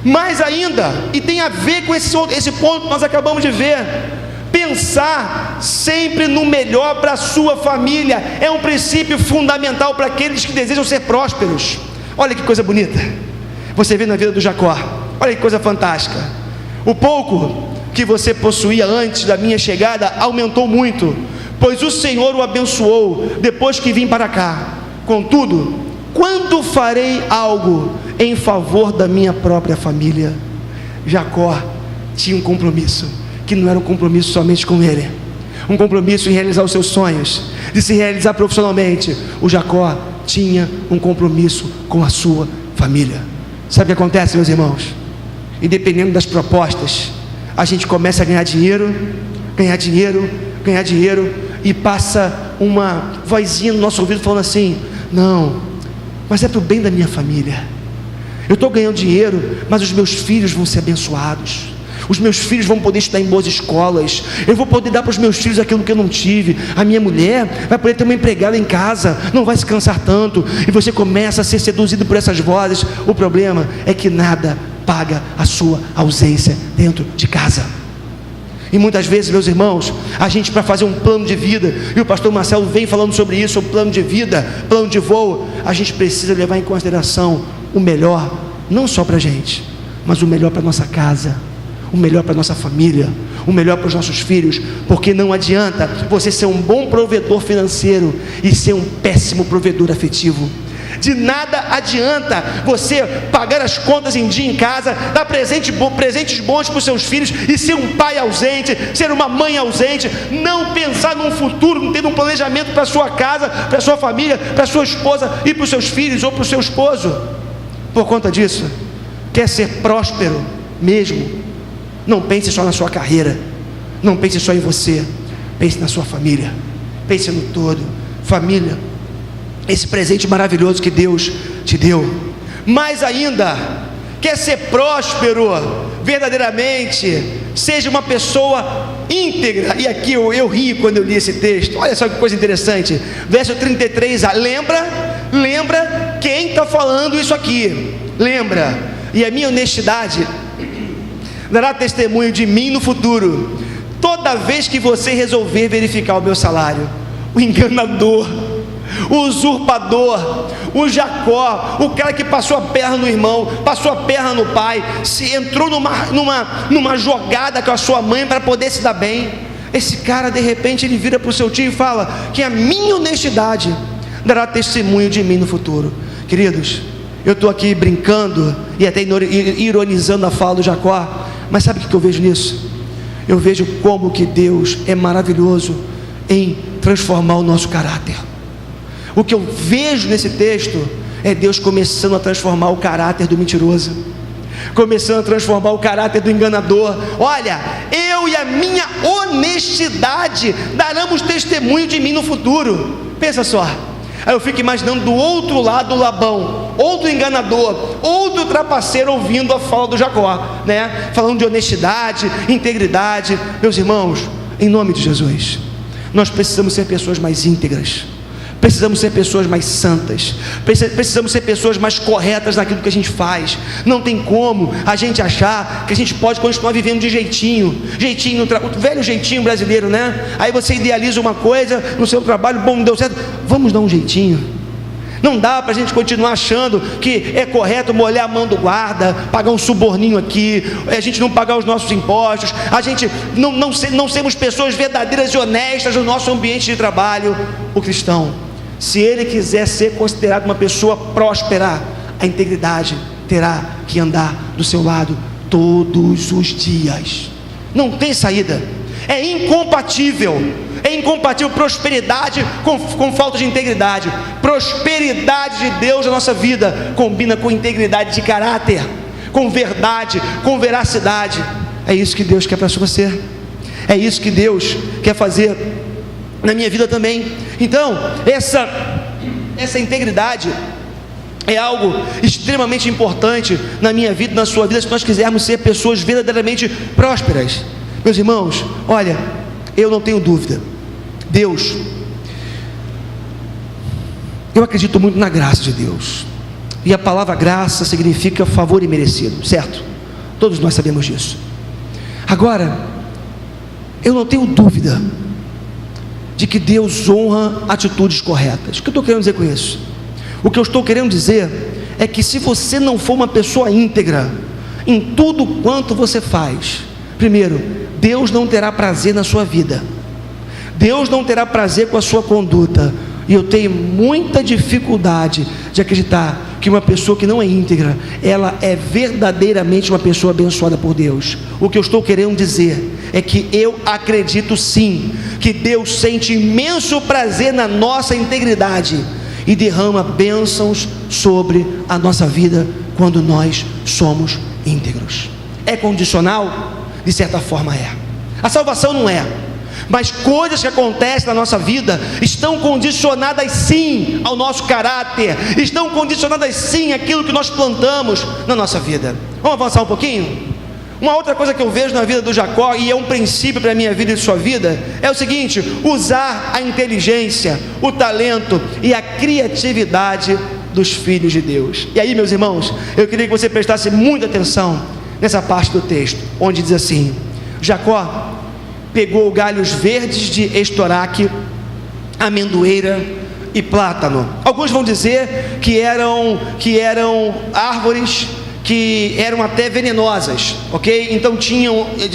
Mais ainda, e tem a ver com esse ponto que nós acabamos de ver, pensar sempre no melhor para a sua família é um princípio fundamental para aqueles que desejam ser prósperos. Olha que coisa bonita você vê na vida do Jacó, olha que coisa fantástica. O pouco que você possuía antes da minha chegada aumentou muito, pois o Senhor o abençoou depois que vim para cá. Contudo, quando farei algo em favor da minha própria família? Jacó tinha um compromisso, que não era um compromisso somente com ele, um compromisso em realizar os seus sonhos, de se realizar profissionalmente. O Jacó tinha um compromisso com a sua família. Sabe o que acontece, meus irmãos? E dependendo das propostas, a gente começa a ganhar dinheiro, e passa uma vozinha no nosso ouvido falando assim: não, mas é para o bem da minha família. Eu estou ganhando dinheiro, mas os meus filhos vão ser abençoados, os meus filhos vão poder estudar em boas escolas, eu vou poder dar para os meus filhos aquilo que eu não tive, a minha mulher vai poder ter uma empregada em casa, não vai se cansar tanto. E você começa a ser seduzido por essas vozes. O problema é que nada paga a sua ausência dentro de casa. E muitas vezes, meus irmãos, a gente, para fazer um plano de vida, e o pastor Marcelo vem falando sobre isso, o plano de vida, plano de voo, a gente precisa levar em consideração o melhor, não só para a gente, mas o melhor para a nossa casa, o melhor para a nossa família, o melhor para os nossos filhos. Porque não adianta você ser um bom provedor financeiro e ser um péssimo provedor afetivo. De nada adianta você pagar as contas em dia em casa, dar presentes bons para os seus filhos e ser um pai ausente, ser uma mãe ausente, não pensar num futuro, não ter um planejamento para a sua casa, para a sua família, para a sua esposa e para os seus filhos ou para o seu esposo. Por conta disso, quer ser próspero mesmo, não pense só na sua carreira, não pense só em você, pense na sua família, pense no todo. Família, esse presente maravilhoso que Deus te deu. Mais ainda, quer ser próspero verdadeiramente, seja uma pessoa íntegra. E aqui eu ri quando eu li esse texto. Olha só que coisa interessante, verso 33, lembra quem está falando isso aqui, lembra, e a minha honestidade dará testemunho de mim no futuro, toda vez que você resolver verificar o meu salário. O enganador o usurpador, o Jacó, o cara que passou a perna no irmão, passou a perna no pai, se entrou numa jogada com a sua mãe para poder se dar bem. Esse cara, de repente, ele vira para o seu tio e fala que a minha honestidade dará testemunho de mim no futuro. Queridos, eu estou aqui brincando e até ironizando a fala do Jacó, mas sabe o que eu vejo nisso? Eu vejo como que Deus é maravilhoso em transformar o nosso caráter. O que eu vejo nesse texto é Deus começando a transformar o caráter do mentiroso, começando a transformar o caráter do enganador. Olha, eu e a minha honestidade daremos testemunho de mim no futuro. Pensa só. Aí eu fico imaginando do outro lado o Labão, outro enganador, outro trapaceiro, ouvindo a fala do Jacó, né? Falando de honestidade, integridade. Meus irmãos, em nome de Jesus, nós precisamos ser pessoas mais íntegras, precisamos ser pessoas mais santas, precisamos ser pessoas mais corretas naquilo que a gente faz. Não tem como a gente achar que a gente pode continuar vivendo de jeitinho, o velho jeitinho brasileiro, né? Aí você idealiza uma coisa no seu trabalho, bom, não deu certo, vamos dar um jeitinho. Não dá para a gente continuar achando que é correto molhar a mão do guarda, pagar um suborninho aqui, a gente não pagar os nossos impostos, a gente não sermos pessoas verdadeiras e honestas no nosso ambiente de trabalho. O cristão, se ele quiser ser considerado uma pessoa próspera, a integridade terá que andar do seu lado todos os dias. Não tem saída. É incompatível prosperidade com falta de integridade. Prosperidade de Deus na nossa vida combina com integridade de caráter, com verdade, com veracidade. É isso que Deus quer para você. É isso que Deus quer fazer na minha vida também. Então, essa integridade é algo extremamente importante na minha vida, na sua vida, se nós quisermos ser pessoas verdadeiramente prósperas. Meus irmãos, olha, eu não tenho dúvida, Deus, eu acredito muito na graça de Deus, e a palavra graça significa favor imerecido, certo? Todos nós sabemos disso. Agora, eu não tenho dúvida de que Deus honra atitudes corretas. O que eu estou querendo dizer com isso? O que eu estou querendo dizer é que se você não for uma pessoa íntegra em tudo quanto você faz, primeiro, Deus não terá prazer na sua vida, Deus não terá prazer com a sua conduta. E eu tenho muita dificuldade de acreditar que uma pessoa que não é íntegra, ela é verdadeiramente uma pessoa abençoada por Deus. O que eu estou querendo dizer é que eu acredito sim, que Deus sente imenso prazer na nossa integridade e derrama bênçãos sobre a nossa vida quando nós somos íntegros. É condicional? De certa forma é. A salvação não é, mas coisas que acontecem na nossa vida estão condicionadas sim ao nosso caráter, estão condicionadas sim àquilo que nós plantamos na nossa vida. Vamos avançar um pouquinho? Uma outra coisa que eu vejo na vida do Jacó, e é um princípio para a minha vida e sua vida, é o seguinte: usar a inteligência, o talento e a criatividade dos filhos de Deus. E aí, meus irmãos, eu queria que você prestasse muita atenção nessa parte do texto, onde diz assim: Jacó pegou galhos verdes de estoraque, amendoeira e plátano. Alguns vão dizer que eram árvores que eram até venenosas, ok? Então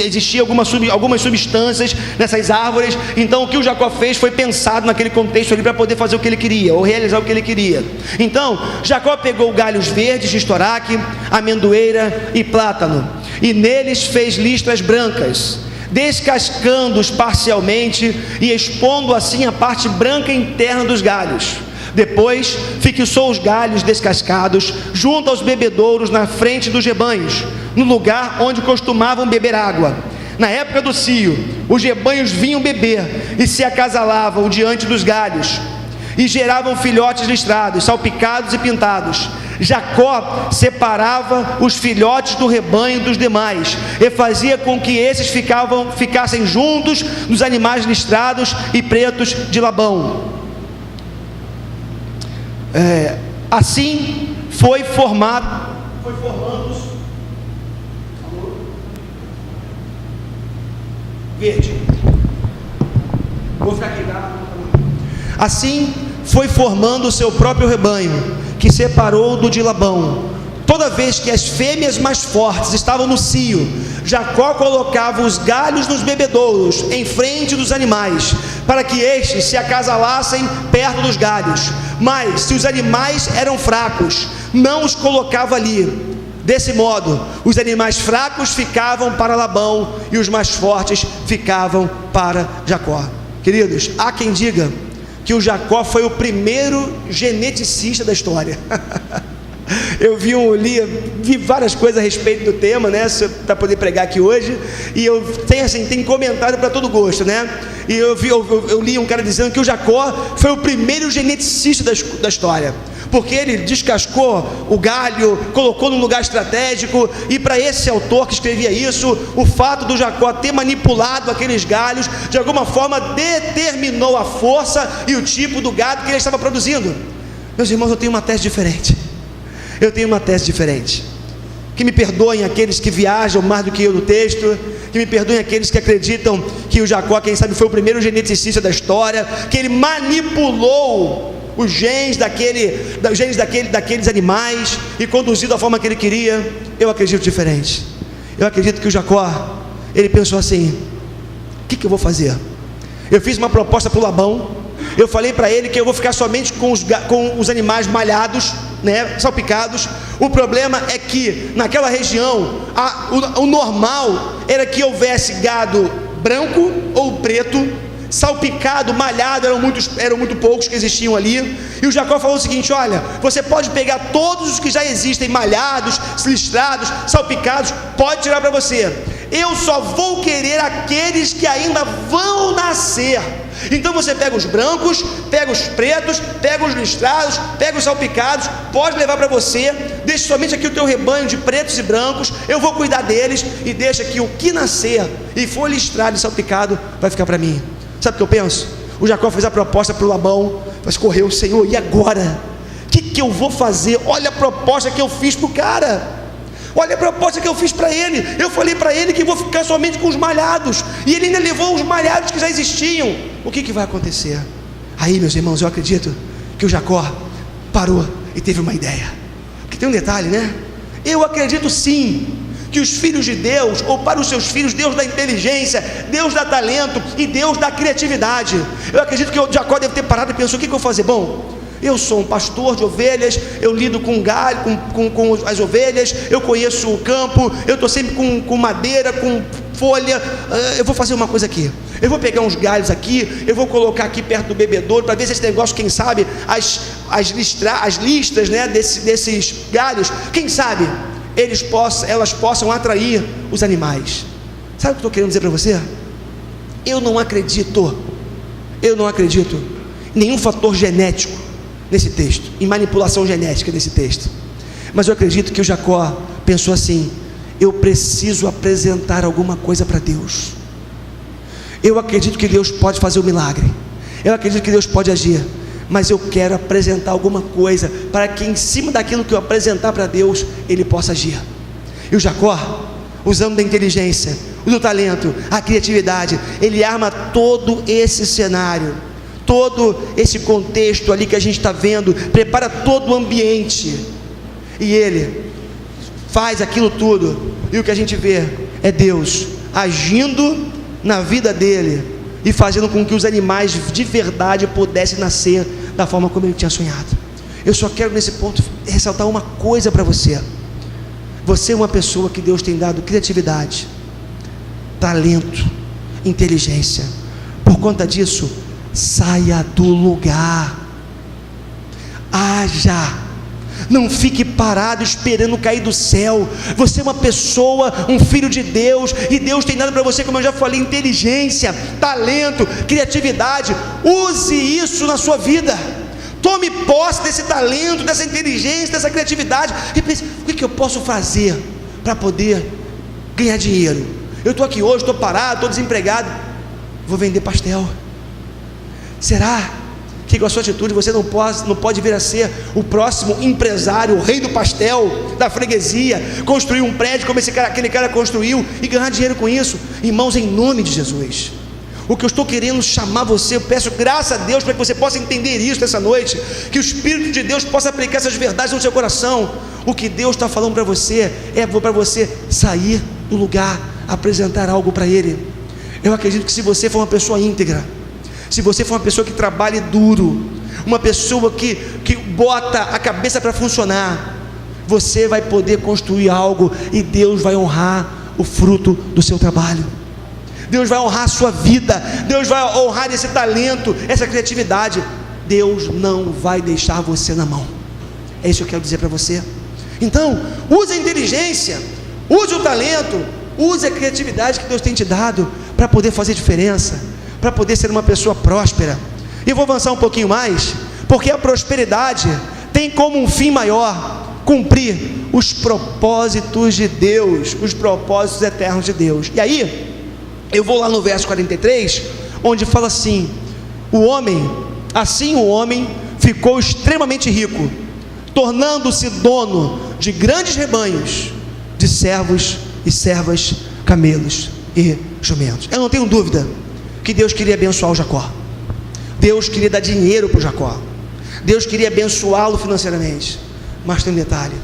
existia algumas substâncias nessas árvores. Então o que o Jacó fez foi pensado naquele contexto ali para poder fazer o que ele queria, ou realizar o que ele queria. Então Jacó pegou galhos verdes de estoraque, amendoeira e plátano, e neles fez listras brancas, descascando-os parcialmente e expondo assim a parte branca interna dos galhos. Depois fixou os galhos descascados junto aos bebedouros na frente dos rebanhos, no lugar onde costumavam beber água. Na época do cio, os rebanhos vinham beber e se acasalavam diante dos galhos, e geravam filhotes listrados, salpicados e pintados. Jacó separava os filhotes do rebanho dos demais e fazia com que esses ficassem juntos dos animais listrados e pretos de Labão. Assim foi formando verde. Vou ficar aqui, tá? Assim foi formando o seu próprio rebanho, que separou do de Labão. Toda vez que as fêmeas mais fortes estavam no cio, Jacó colocava os galhos nos bebedouros em frente dos animais, para que estes se acasalassem perto dos galhos. Mas se os animais eram fracos, não os colocava ali. Desse modo, os animais fracos ficavam para Labão e os mais fortes ficavam para Jacó. Queridos, há quem diga que o Jacó foi o primeiro geneticista da história. Eu vi várias coisas a respeito do tema, né, para poder pregar aqui hoje, e eu tenho comentário para todo gosto, né? E eu li um cara dizendo que o Jacó foi o primeiro geneticista da história, porque ele descascou o galho, colocou num lugar estratégico, e para esse autor que escrevia isso, o fato do Jacó ter manipulado aqueles galhos, de alguma forma determinou a força e o tipo do gado que ele estava produzindo. Meus irmãos, eu tenho uma tese diferente. Que me perdoem aqueles que viajam mais do que eu no texto, que me perdoem aqueles que acreditam que o Jacó, quem sabe, foi o primeiro geneticista da história, que ele manipulou os genes daqueles animais e conduziu da forma que ele queria. Eu acredito diferente. Eu acredito que o Jacó, ele pensou assim: o que eu vou fazer? Eu fiz uma proposta para o Labão. Eu falei para ele que eu vou ficar somente com os animais malhados, né, salpicados. O problema é que naquela região o normal era que houvesse gado branco ou preto, salpicado, malhado, eram muito poucos que existiam ali. E o Jacó falou o seguinte: olha, você pode pegar todos os que já existem, malhados, listrados, salpicados, pode tirar para você. Eu só vou querer aqueles que ainda vão nascer. Então você pega os brancos, pega os pretos, pega os listrados, pega os salpicados, pode levar para você. Deixa somente aqui o teu rebanho de pretos e brancos, eu vou cuidar deles, e deixa que o que nascer e for listrado e salpicado vai ficar para mim. Sabe o que eu penso? O Jacó fez a proposta para o Labão, mas correu: Senhor, e agora? O que eu vou fazer? Olha a proposta que eu fiz para o cara. Olha a proposta que eu fiz para ele. Eu falei para ele que vou ficar somente com os malhados, e ele ainda levou os malhados que já existiam. O que vai acontecer? Aí, meus irmãos, eu acredito que o Jacó parou e teve uma ideia. Porque tem um detalhe, né? Eu acredito sim que os filhos de Deus, ou para os seus filhos, Deus dá inteligência, Deus dá talento e Deus dá criatividade. Eu acredito que o Jacó deve ter parado e pensou: o que eu vou fazer? Bom, eu sou um pastor de ovelhas, eu lido com galho, com as ovelhas, eu conheço o campo, eu estou sempre com madeira, com folha. Eu vou fazer uma coisa aqui: eu vou pegar uns galhos aqui, eu vou colocar aqui perto do bebedouro, para ver se esse negócio, quem sabe, as listras, né, desses galhos, quem sabe elas possam atrair os animais. Sabe o que eu estou querendo dizer para você? Eu não acredito em nenhum fator genético nesse texto, em manipulação genética nesse texto, mas eu acredito que o Jacó pensou assim: eu preciso apresentar alguma coisa para Deus. Eu acredito que Deus pode fazer um milagre, eu acredito que Deus pode agir, mas eu quero apresentar alguma coisa para que em cima daquilo que eu apresentar para Deus, Ele possa agir. E o Jacó, usando da inteligência, do talento, a criatividade, ele arma todo esse cenário, todo esse contexto ali que a gente está vendo, prepara todo o ambiente, e ele faz aquilo tudo, e o que a gente vê é Deus agindo na vida dele, e fazendo com que os animais de verdade pudessem nascer da forma como ele tinha sonhado. Eu só quero nesse ponto ressaltar uma coisa para você: você é uma pessoa que Deus tem dado criatividade, talento, inteligência. Por conta disso, saia do lugar, haja, não fique parado esperando cair do céu. Você é uma pessoa, um filho de Deus, e Deus tem dado para você, como eu já falei, inteligência, talento, criatividade. Use isso na sua vida. Tome posse desse talento, dessa inteligência, dessa criatividade, e pense: o que eu posso fazer para poder ganhar dinheiro? Eu estou aqui hoje, estou parado, estou desempregado, vou vender pastel. Será que com a sua atitude você não pode vir a ser o próximo empresário, o rei do pastel da freguesia, construir um prédio como aquele cara construiu e ganhar dinheiro com isso? Irmãos, em nome de Jesus, O que eu estou querendo chamar você, eu peço graça a Deus para que você possa entender isso nessa noite, que o Espírito de Deus possa aplicar essas verdades no seu coração. O que Deus está falando para você é para você sair do lugar, apresentar algo para Ele. Eu acredito que se você for uma pessoa íntegra, se você for uma pessoa que trabalhe duro, uma pessoa que bota a cabeça para funcionar, você vai poder construir algo e Deus vai honrar o fruto do seu trabalho. Deus vai honrar a sua vida, Deus vai honrar esse talento, essa criatividade. Deus não vai deixar você na mão. É isso que eu quero dizer para você. Então, use a inteligência, use o talento, use a criatividade que Deus tem te dado para poder fazer diferença, para poder ser uma pessoa próspera. E eu vou avançar um pouquinho mais, porque a prosperidade tem como um fim maior cumprir os propósitos de Deus, os propósitos eternos de Deus. E aí, eu vou lá no verso 43, onde fala assim: o homem ficou extremamente rico, tornando-se dono de grandes rebanhos, de servos e servas, camelos e jumentos. Eu não tenho dúvida que Deus queria abençoar o Jacó. Deus queria dar dinheiro para o Jacó. Deus queria abençoá-lo financeiramente. Mas tem um detalhe: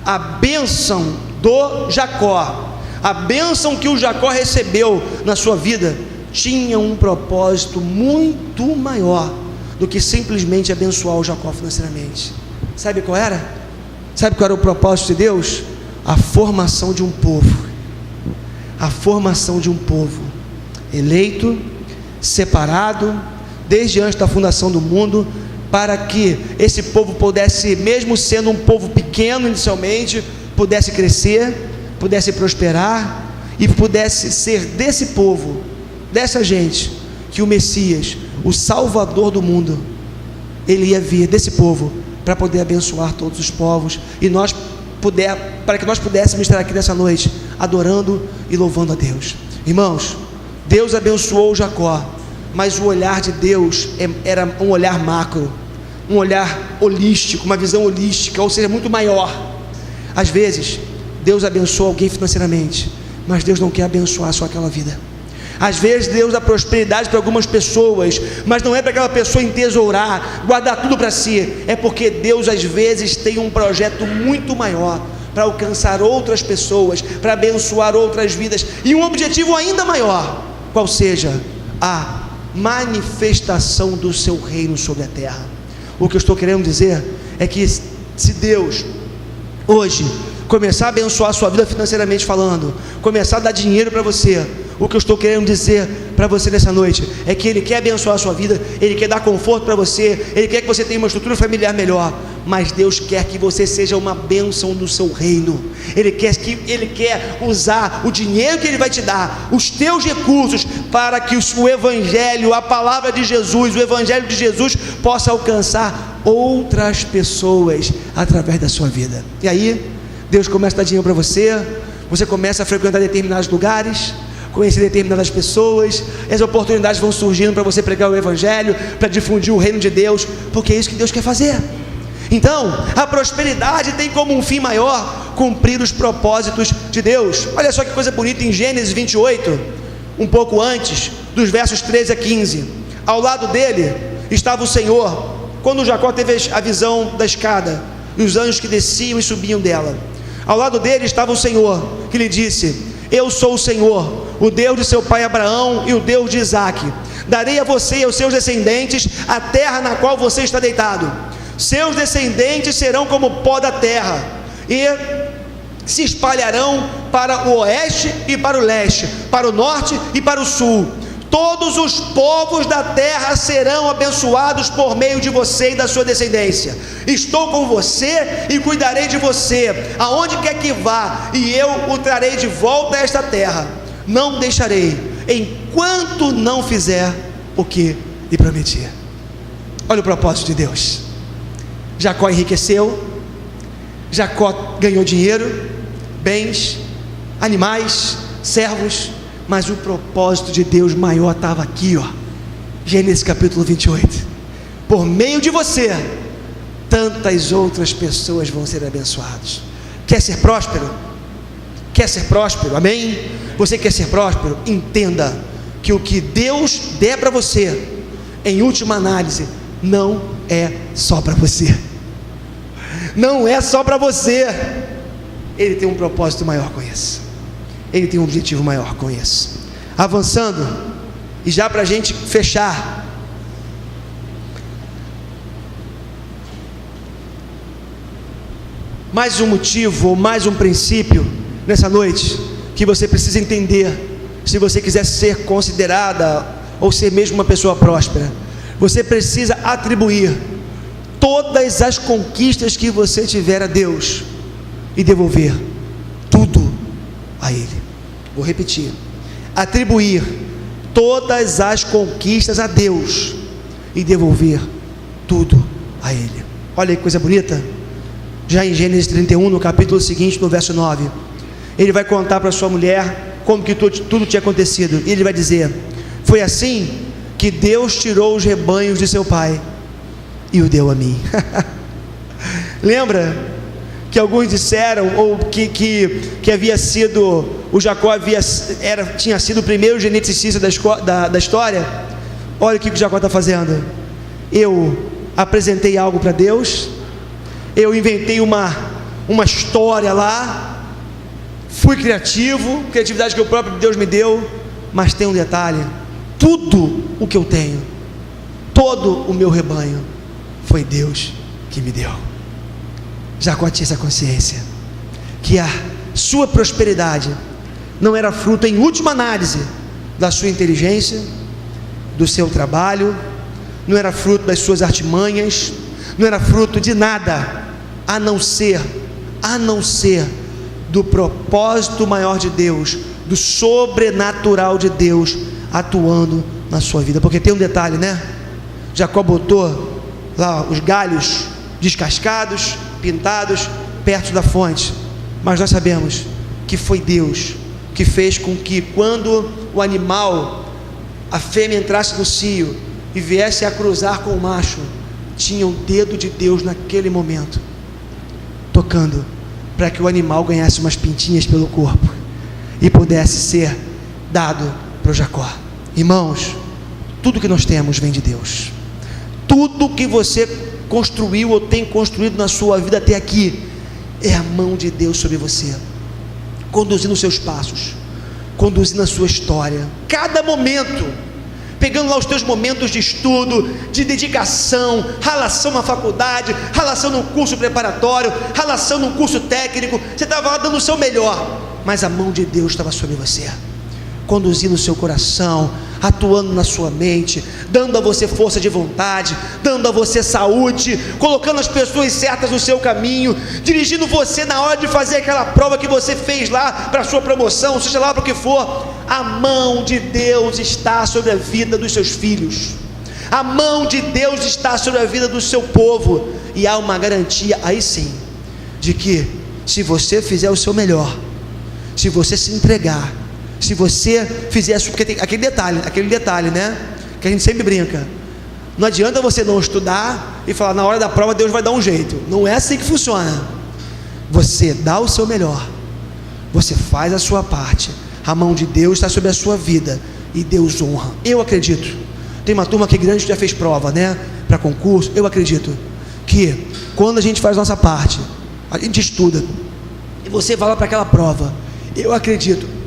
a bênção do Jacó, a bênção que o Jacó recebeu na sua vida, tinha um propósito muito maior do que simplesmente abençoar o Jacó financeiramente. Sabe qual era? Sabe qual era o propósito de Deus? A formação de um povo. A formação de um povo eleito, separado, desde antes da fundação do mundo, para que esse povo pudesse, mesmo sendo um povo pequeno inicialmente, pudesse crescer, pudesse prosperar e pudesse ser desse povo, dessa gente, que o Messias, o Salvador do mundo, ele ia vir desse povo para poder abençoar todos os povos e para que nós pudéssemos estar aqui nessa noite adorando e louvando a Deus. Irmãos, Deus abençoou Jacó, mas o olhar de Deus era um olhar macro, um olhar holístico, uma visão holística, ou seja, muito maior. Às vezes Deus abençoa alguém financeiramente, mas Deus não quer abençoar só aquela vida. Às vezes Deus dá prosperidade para algumas pessoas, mas não é para aquela pessoa entesourar, guardar tudo para si. É porque Deus às vezes tem um projeto muito maior para alcançar outras pessoas, para abençoar outras vidas, e um objetivo ainda maior, qual seja a manifestação do seu reino sobre a terra. O que eu estou querendo dizer é que se Deus hoje começar a abençoar a sua vida financeiramente falando, começar a dar dinheiro para você, o que eu estou querendo dizer para você nessa noite é que Ele quer abençoar a sua vida, Ele quer dar conforto para você, Ele quer que você tenha uma estrutura familiar melhor, mas Deus quer que você seja uma bênção do seu reino. Ele quer usar o dinheiro que Ele vai te dar, os teus recursos, para que o Evangelho, a palavra de Jesus, o Evangelho de Jesus possa alcançar outras pessoas através da sua vida. E aí Deus começa a dar dinheiro para você, você começa a frequentar determinados lugares, conhecer determinadas pessoas, e as oportunidades vão surgindo para você pregar o Evangelho, para difundir o reino de Deus, porque é isso que Deus quer fazer. Então, a prosperidade tem como um fim maior cumprir os propósitos de Deus. Olha só que coisa bonita em Gênesis 28, um pouco antes, dos versos 13 a 15. Ao lado dele estava o Senhor, quando Jacó teve a visão da escada, e os anjos que desciam e subiam dela. Ao lado dele estava o Senhor, que lhe disse: eu sou o Senhor, o Deus de seu pai Abraão e o Deus de Isaque. Darei a você e aos seus descendentes a terra na qual você está deitado. Seus descendentes serão como o pó da terra, e se espalharão para o oeste e para o leste, para o norte e para o sul. Todos os povos da terra serão abençoados por meio de você e da sua descendência. Estou com você e cuidarei de você, aonde quer que vá, e eu o trarei de volta a esta terra. Não deixarei, enquanto não fizer o que lhe prometi. Olha o propósito de Deus. Jacó enriqueceu, Jacó ganhou dinheiro, bens, animais, servos, mas o propósito de Deus maior estava aqui, ó. Gênesis capítulo 28. Por meio de você, tantas outras pessoas vão ser abençoadas. Quer ser próspero? Quer ser próspero? Amém? Você quer ser próspero? Entenda que o que Deus der para você, em última análise, não é só para você. Não é só para você. Ele tem um propósito maior com isso. Ele tem um objetivo maior com isso. Avançando, e já para a gente fechar, mais um motivo, ou mais um princípio, nessa noite, que você precisa entender, se você quiser ser considerada, ou ser mesmo uma pessoa próspera. Você precisa atribuir todas as conquistas que você tiver a Deus, e devolver tudo a Ele. Vou repetir: atribuir todas as conquistas a Deus, e devolver tudo a Ele. Olha que coisa bonita. Já em Gênesis 31, no capítulo seguinte, no verso 9, ele vai contar para sua mulher como que tudo tinha acontecido, e ele vai dizer: foi assim que Deus tirou os rebanhos de seu pai e o deu a mim. Lembra que alguns disseram, ou que havia sido, o Jacó tinha sido o primeiro geneticista da história? Olha o que o Jacó está fazendo. Eu apresentei algo para Deus, eu inventei uma história lá, fui criativo, criatividade que o próprio Deus me deu, mas tem um detalhe: tudo o que eu tenho, todo o meu rebanho, foi Deus que me deu. Jacó tinha essa consciência, que a sua prosperidade não era fruto, em última análise, da sua inteligência, do seu trabalho, não era fruto das suas artimanhas, não era fruto de nada, a não ser do propósito maior de Deus, do sobrenatural de Deus atuando na sua vida. Porque tem um detalhe, né? Jacó botou lá os galhos descascados, pintados, perto da fonte, mas nós sabemos que foi Deus que fez com que, quando o animal, a fêmea, entrasse no cio e viesse a cruzar com o macho, tinha o dedo de Deus naquele momento tocando, para que o animal ganhasse umas pintinhas pelo corpo e pudesse ser dado para o Jacó. Irmãos, tudo que nós temos vem de Deus. Tudo que você construiu ou tem construído na sua vida até aqui, é a mão de Deus sobre você, conduzindo os seus passos, conduzindo a sua história, cada momento, pegando lá os teus momentos de estudo, de dedicação, ralação na faculdade, ralação no curso preparatório, ralação no curso técnico, você estava lá dando o seu melhor, mas a mão de Deus estava sobre você, conduzindo o seu coração, atuando na sua mente, dando a você força de vontade, dando a você saúde, colocando as pessoas certas no seu caminho, dirigindo você na hora de fazer aquela prova que você fez lá para a sua promoção, seja lá para o que for. A mão de Deus está sobre a vida dos seus filhos, a mão de Deus está sobre a vida do seu povo, e há uma garantia aí sim, de que se você fizer o seu melhor, se você se entregar, se você fizer isso, porque tem aquele detalhe, né, que a gente sempre brinca, não adianta você não estudar e falar, na hora da prova Deus vai dar um jeito. Não é assim que funciona. Você dá o seu melhor, você faz a sua parte, a mão de Deus está sobre a sua vida, e Deus honra. Eu acredito, tem uma turma aqui grande que já fez prova, né, para concurso. Eu acredito que quando a gente faz nossa parte, a gente estuda, e você vai lá para aquela prova, eu acredito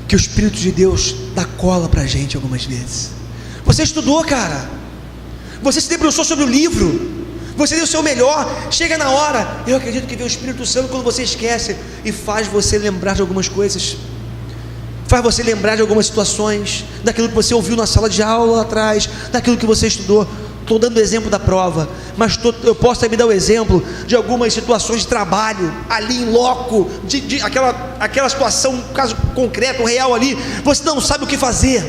que o Espírito de Deus dá cola para a gente algumas vezes. Você estudou, cara, você se debruçou sobre o livro, você deu o seu melhor, chega na hora, eu acredito que vem o Espírito Santo quando você esquece, e faz você lembrar de algumas coisas, faz você lembrar de algumas situações, daquilo que você ouviu na sala de aula lá atrás, daquilo que você estudou. Estou dando o exemplo da prova, mas eu posso também dar o exemplo de algumas situações de trabalho, ali em loco, aquela situação, um caso concreto, real ali, você não sabe o que fazer,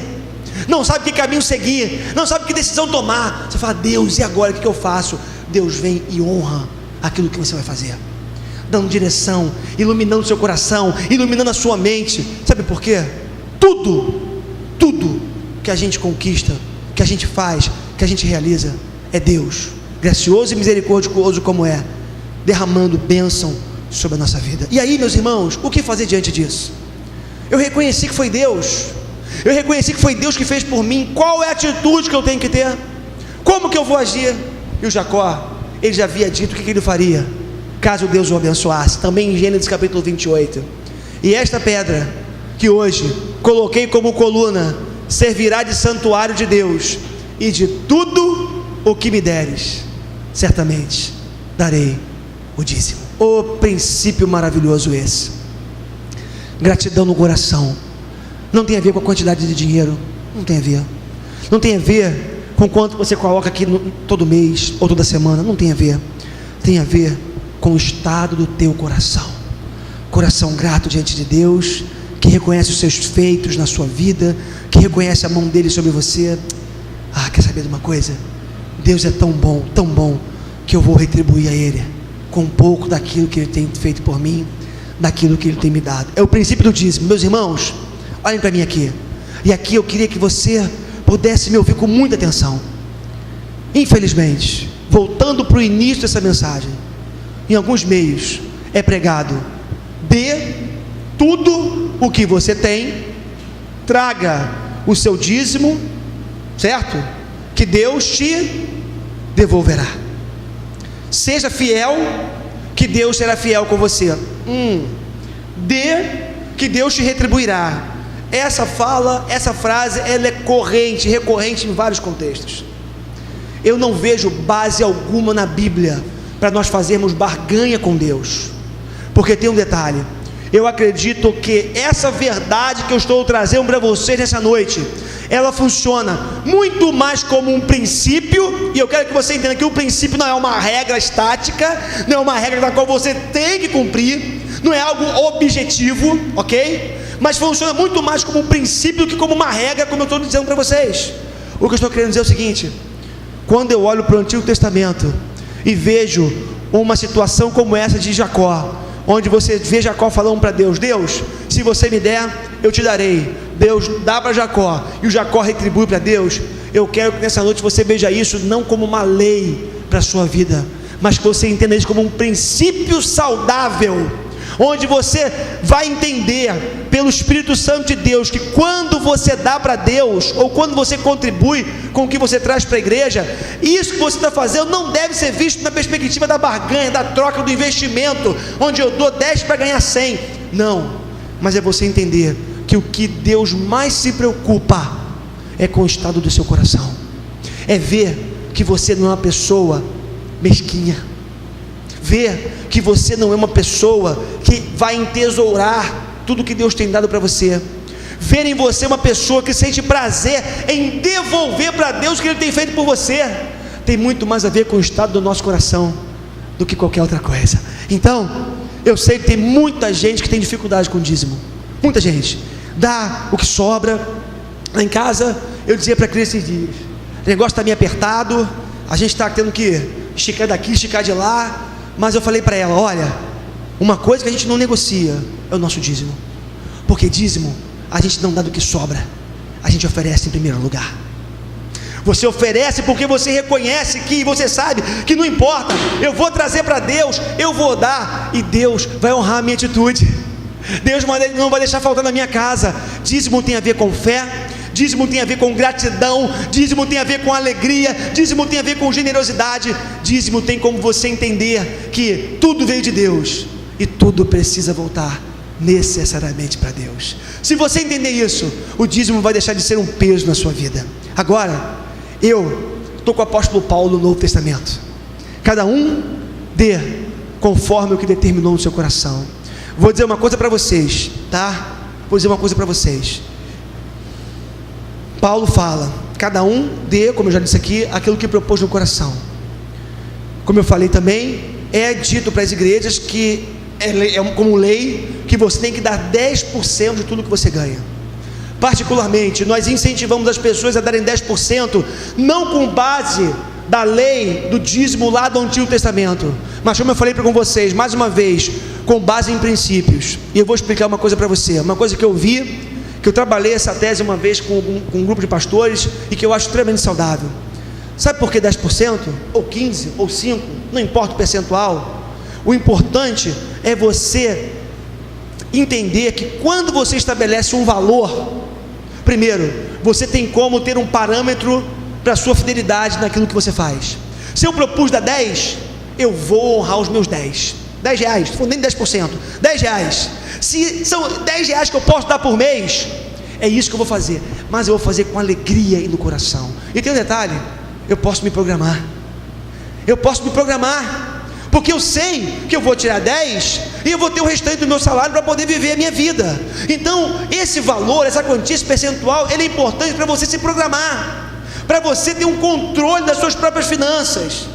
não sabe que caminho seguir, não sabe que decisão tomar, você fala, Deus, e agora o que eu faço? Deus vem e honra aquilo que você vai fazer, dando direção, iluminando o seu coração, iluminando a sua mente. Sabe por quê? Tudo que a gente conquista, que a gente faz, que a gente realiza, é Deus, gracioso e misericordioso como é, derramando bênção sobre a nossa vida. E aí, meus irmãos, o que fazer diante disso? Eu reconheci que foi Deus, eu reconheci que foi Deus que fez por mim. Qual é a atitude que eu tenho que ter? Como que eu vou agir? E o Jacó, ele já havia dito o que ele faria caso Deus o abençoasse, também em Gênesis capítulo 28. E esta pedra que hoje coloquei como coluna servirá de santuário de Deus, e de tudo o que me deres, certamente darei o dízimo. O princípio maravilhoso esse. Gratidão no coração. Não tem a ver com a quantidade de dinheiro, não tem a ver. Não tem a ver com quanto você coloca aqui todo mês ou toda semana, não tem a ver. Tem a ver com o estado do teu coração. Coração grato diante de Deus, que reconhece os seus feitos na sua vida, que reconhece a mão dele sobre você. Quer saber de uma coisa? Deus é tão bom, que eu vou retribuir a ele com um pouco daquilo que ele tem feito por mim, daquilo que ele tem me dado. É o princípio do dízimo. Meus irmãos, olhem para mim aqui, e aqui eu queria que você pudesse me ouvir com muita atenção. Infelizmente, voltando para o início dessa mensagem, em alguns meios é pregado: dê tudo o que você tem, traga o seu dízimo, certo? Que Deus te devolverá. Seja fiel, que Deus será fiel com você. Dê, que Deus te retribuirá. Essa frase, ela é recorrente em vários contextos. Eu não vejo base alguma na Bíblia para nós fazermos barganha com Deus, porque tem um detalhe. Eu acredito que essa verdade que eu estou trazendo para vocês nessa noite, ela funciona muito mais como um princípio, e eu quero que você entenda que o princípio não é uma regra estática, não é uma regra da qual você tem que cumprir, não é algo objetivo, ok? Mas funciona muito mais como um princípio do que como uma regra, como eu estou dizendo para vocês. O que eu estou querendo dizer é o seguinte: quando eu olho para o Antigo Testamento e vejo uma situação como essa de Jacó, onde você vê Jacó falando para Deus: Deus, se você me der, eu te darei. Deus dá para Jacó, e o Jacó retribui para Deus. Eu quero que nessa noite você veja isso não como uma lei para a sua vida, mas que você entenda isso como um princípio saudável, onde você vai entender pelo Espírito Santo de Deus que quando você dá para Deus, ou quando você contribui com o que você traz para a igreja, isso que você está fazendo não deve ser visto na perspectiva da barganha, da troca, do investimento, onde eu dou 10 para ganhar 100, não, mas é você entender que o que Deus mais se preocupa é com o estado do seu coração, é ver que você não é uma pessoa mesquinha, ver que você não é uma pessoa que vai entesourar tudo que Deus tem dado para você, ver em você uma pessoa que sente prazer em devolver para Deus o que Ele tem feito por você, tem muito mais a ver com o estado do nosso coração do que qualquer outra coisa. Então, eu sei que tem muita gente que tem dificuldade com o dízimo, muita gente, dá o que sobra. Lá em casa, eu dizia para a Cris esses dias: o negócio está meio apertado, a gente está tendo que esticar daqui, esticar de lá, mas eu falei para ela: olha, uma coisa que a gente não negocia é o nosso dízimo, porque dízimo a gente não dá do que sobra, a gente oferece em primeiro lugar. Você oferece porque você reconhece que você sabe que não importa, eu vou trazer para Deus, eu vou dar, e Deus vai honrar a minha atitude. Deus não vai deixar faltar na minha casa. Dízimo tem a ver com fé, dízimo tem a ver com gratidão, dízimo tem a ver com alegria, dízimo tem a ver com generosidade, dízimo tem como você entender que tudo veio de Deus e tudo precisa voltar necessariamente para Deus. Se você entender isso, o dízimo vai deixar de ser um peso na sua vida. Agora, eu estou com o apóstolo Paulo no Novo Testamento: cada um dê conforme o que determinou no seu coração. Vou dizer uma coisa para vocês, tá? Vou dizer uma coisa para vocês. Paulo fala: cada um dê, como eu já disse aqui, aquilo que propôs no coração. Como eu falei também, é dito para as igrejas que é como lei que você tem que dar 10% de tudo que você ganha. Particularmente, nós incentivamos as pessoas a darem 10%, não com base da lei do dízimo lá do Antigo Testamento, mas como eu falei com vocês, mais uma vez, com base em princípios. E eu vou explicar uma coisa para você, uma coisa que eu vi, que eu trabalhei essa tese uma vez com um grupo de pastores, e que eu acho extremamente saudável. Sabe por que 10%? Ou 15%? Ou 5%? Não importa o percentual. O importante é você entender que quando você estabelece um valor, primeiro, você tem como ter um parâmetro para a sua fidelidade naquilo que você faz. Se eu propus dar 10, eu vou honrar os meus 10 reais, não nem 10%, 10 reais. Se são 10 reais que eu posso dar por mês, é isso que eu vou fazer, mas eu vou fazer com alegria e no coração. E tem um detalhe, eu posso me programar, porque eu sei que eu vou tirar 10 e eu vou ter o restante do meu salário para poder viver a minha vida. Então esse valor, essa quantia, esse percentual, ele é importante para você se programar, para você ter um controle das suas próprias finanças.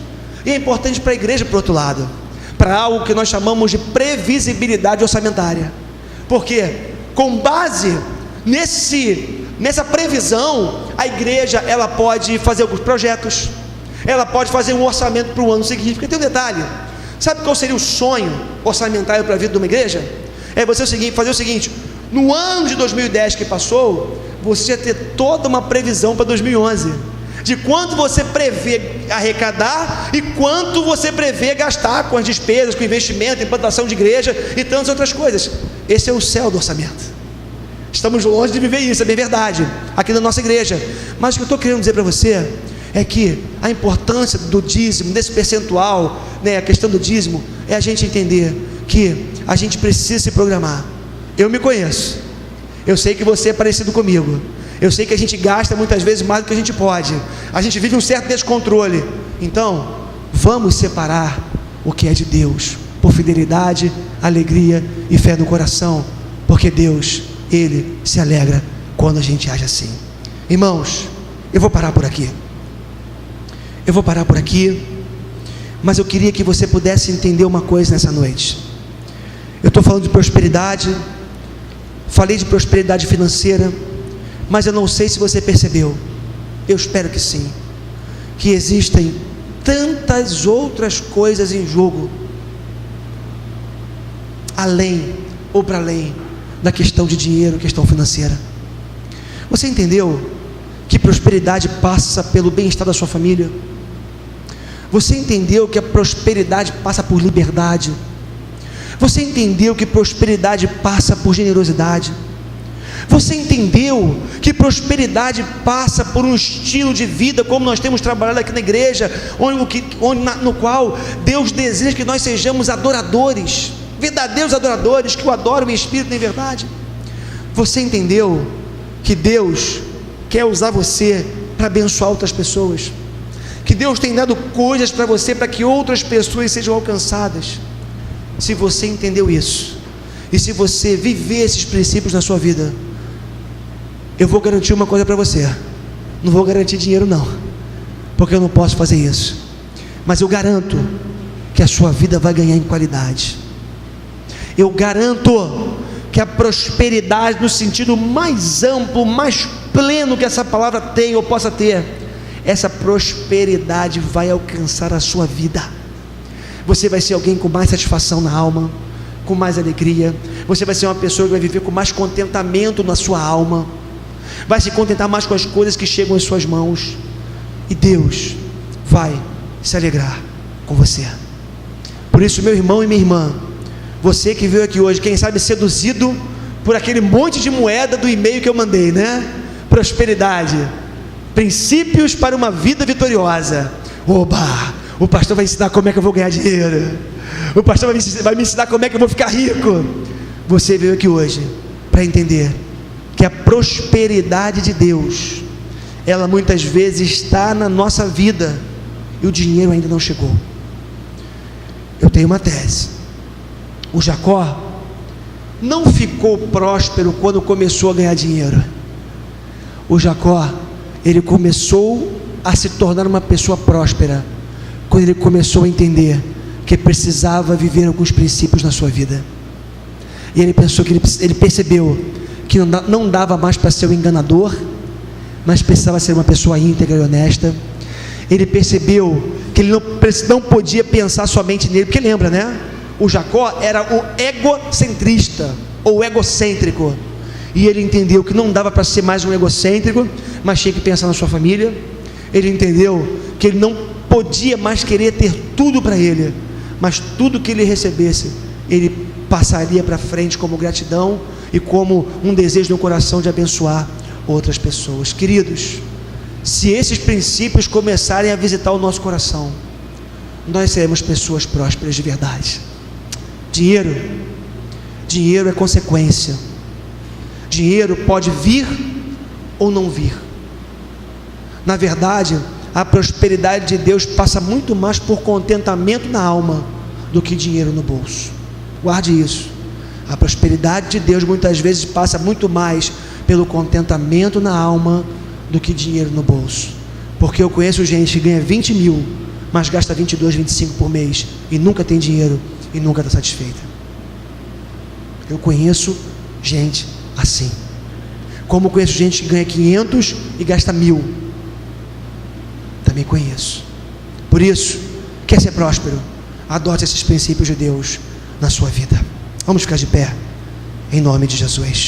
E é importante para a igreja, por outro lado, para algo que nós chamamos de previsibilidade orçamentária, porque com base nessa previsão, a igreja ela pode fazer alguns projetos, ela pode fazer um orçamento para o ano seguinte. Porque tem um detalhe, sabe qual seria o sonho orçamentário para a vida de uma igreja? É você fazer o seguinte: no ano de 2010 que passou, você ia ter toda uma previsão para 2011, de quanto você prevê arrecadar e quanto você prevê gastar com as despesas, com investimento, implantação de igreja e tantas outras coisas. Esse é o céu do orçamento. Estamos longe de viver isso, é bem verdade, aqui na nossa igreja. Mas o que eu estou querendo dizer para você é que a importância do dízimo, desse percentual, a questão do dízimo, é a gente entender que a gente precisa se programar. Eu me conheço, eu sei que você é parecido comigo, eu sei que a gente gasta muitas vezes mais do que a gente pode, a gente vive um certo descontrole. Então, vamos separar o que é de Deus, por fidelidade, alegria e fé no coração, porque Deus, Ele se alegra quando a gente age assim. Irmãos, eu vou parar por aqui, mas eu queria que você pudesse entender uma coisa nessa noite. Eu estou falando de prosperidade, falei de prosperidade financeira, mas eu não sei se você percebeu, eu espero que sim, que existem tantas outras coisas em jogo, além ou para além da questão de dinheiro, questão financeira. Você entendeu que prosperidade passa pelo bem-estar da sua família? Você entendeu que a prosperidade passa por liberdade? Você entendeu que prosperidade passa por generosidade? Você entendeu que prosperidade passa por um estilo de vida, como nós temos trabalhado aqui na igreja, no qual Deus deseja que nós sejamos adoradores, verdadeiros adoradores, que o adoram em espírito e em verdade? Você entendeu que Deus quer usar você para abençoar outras pessoas, que Deus tem dado coisas para você para que outras pessoas sejam alcançadas? Se você entendeu isso, e se você viver esses princípios na sua vida, eu vou garantir uma coisa para você: não vou garantir dinheiro não, porque eu não posso fazer isso, mas eu garanto que a sua vida vai ganhar em qualidade. Eu garanto que a prosperidade, no sentido mais amplo, mais pleno que essa palavra tem ou possa ter, essa prosperidade vai alcançar a sua vida. Você vai ser alguém com mais satisfação na alma, com mais alegria. Você vai ser uma pessoa que vai viver com mais contentamento na sua alma, vai se contentar mais com as coisas que chegam em suas mãos, e Deus vai se alegrar com você. Por isso, meu irmão e minha irmã, você que veio aqui hoje, quem sabe seduzido por aquele monte de moeda do e-mail que eu mandei, prosperidade, princípios para uma vida vitoriosa. Oba, o pastor vai ensinar como é que eu vou ganhar dinheiro, o pastor vai me ensinar como é que eu vou ficar rico. Você veio aqui hoje para entender que a prosperidade de Deus, ela muitas vezes está na nossa vida, e o dinheiro ainda não chegou. Eu tenho uma tese: o Jacó não ficou próspero quando começou a ganhar dinheiro. O Jacó, ele começou a se tornar uma pessoa próspera quando ele começou a entender que precisava viver alguns princípios na sua vida. E ele pensou que ele percebeu que não dava mais para ser um enganador, mas precisava ser uma pessoa íntegra e honesta. Ele percebeu que ele não podia pensar somente nele, porque lembra, o Jacó era o egocentrista, ou egocêntrico, e ele entendeu que não dava para ser mais um egocêntrico, mas tinha que pensar na sua família. Ele entendeu que ele não podia mais querer ter tudo para ele, mas tudo que ele recebesse, ele passaria para frente como gratidão e como um desejo no coração de abençoar outras pessoas. Queridos, se esses princípios começarem a visitar o nosso coração, nós seremos pessoas prósperas de verdade. Dinheiro é consequência. Dinheiro pode vir ou não vir. Na verdade, a prosperidade de Deus passa muito mais por contentamento na alma do que dinheiro no bolso. Guarde isso. A prosperidade de Deus muitas vezes passa muito mais pelo contentamento na alma do que dinheiro no bolso. Porque eu conheço gente que ganha 20 mil, mas gasta 22, 25 por mês e nunca tem dinheiro e nunca está satisfeita. Eu conheço gente assim. Como conheço gente que ganha 500 e gasta 1.000. Também conheço. Por isso, quer ser próspero? Adote esses princípios de Deus na sua vida. Vamos ficar de pé, em nome de Jesus.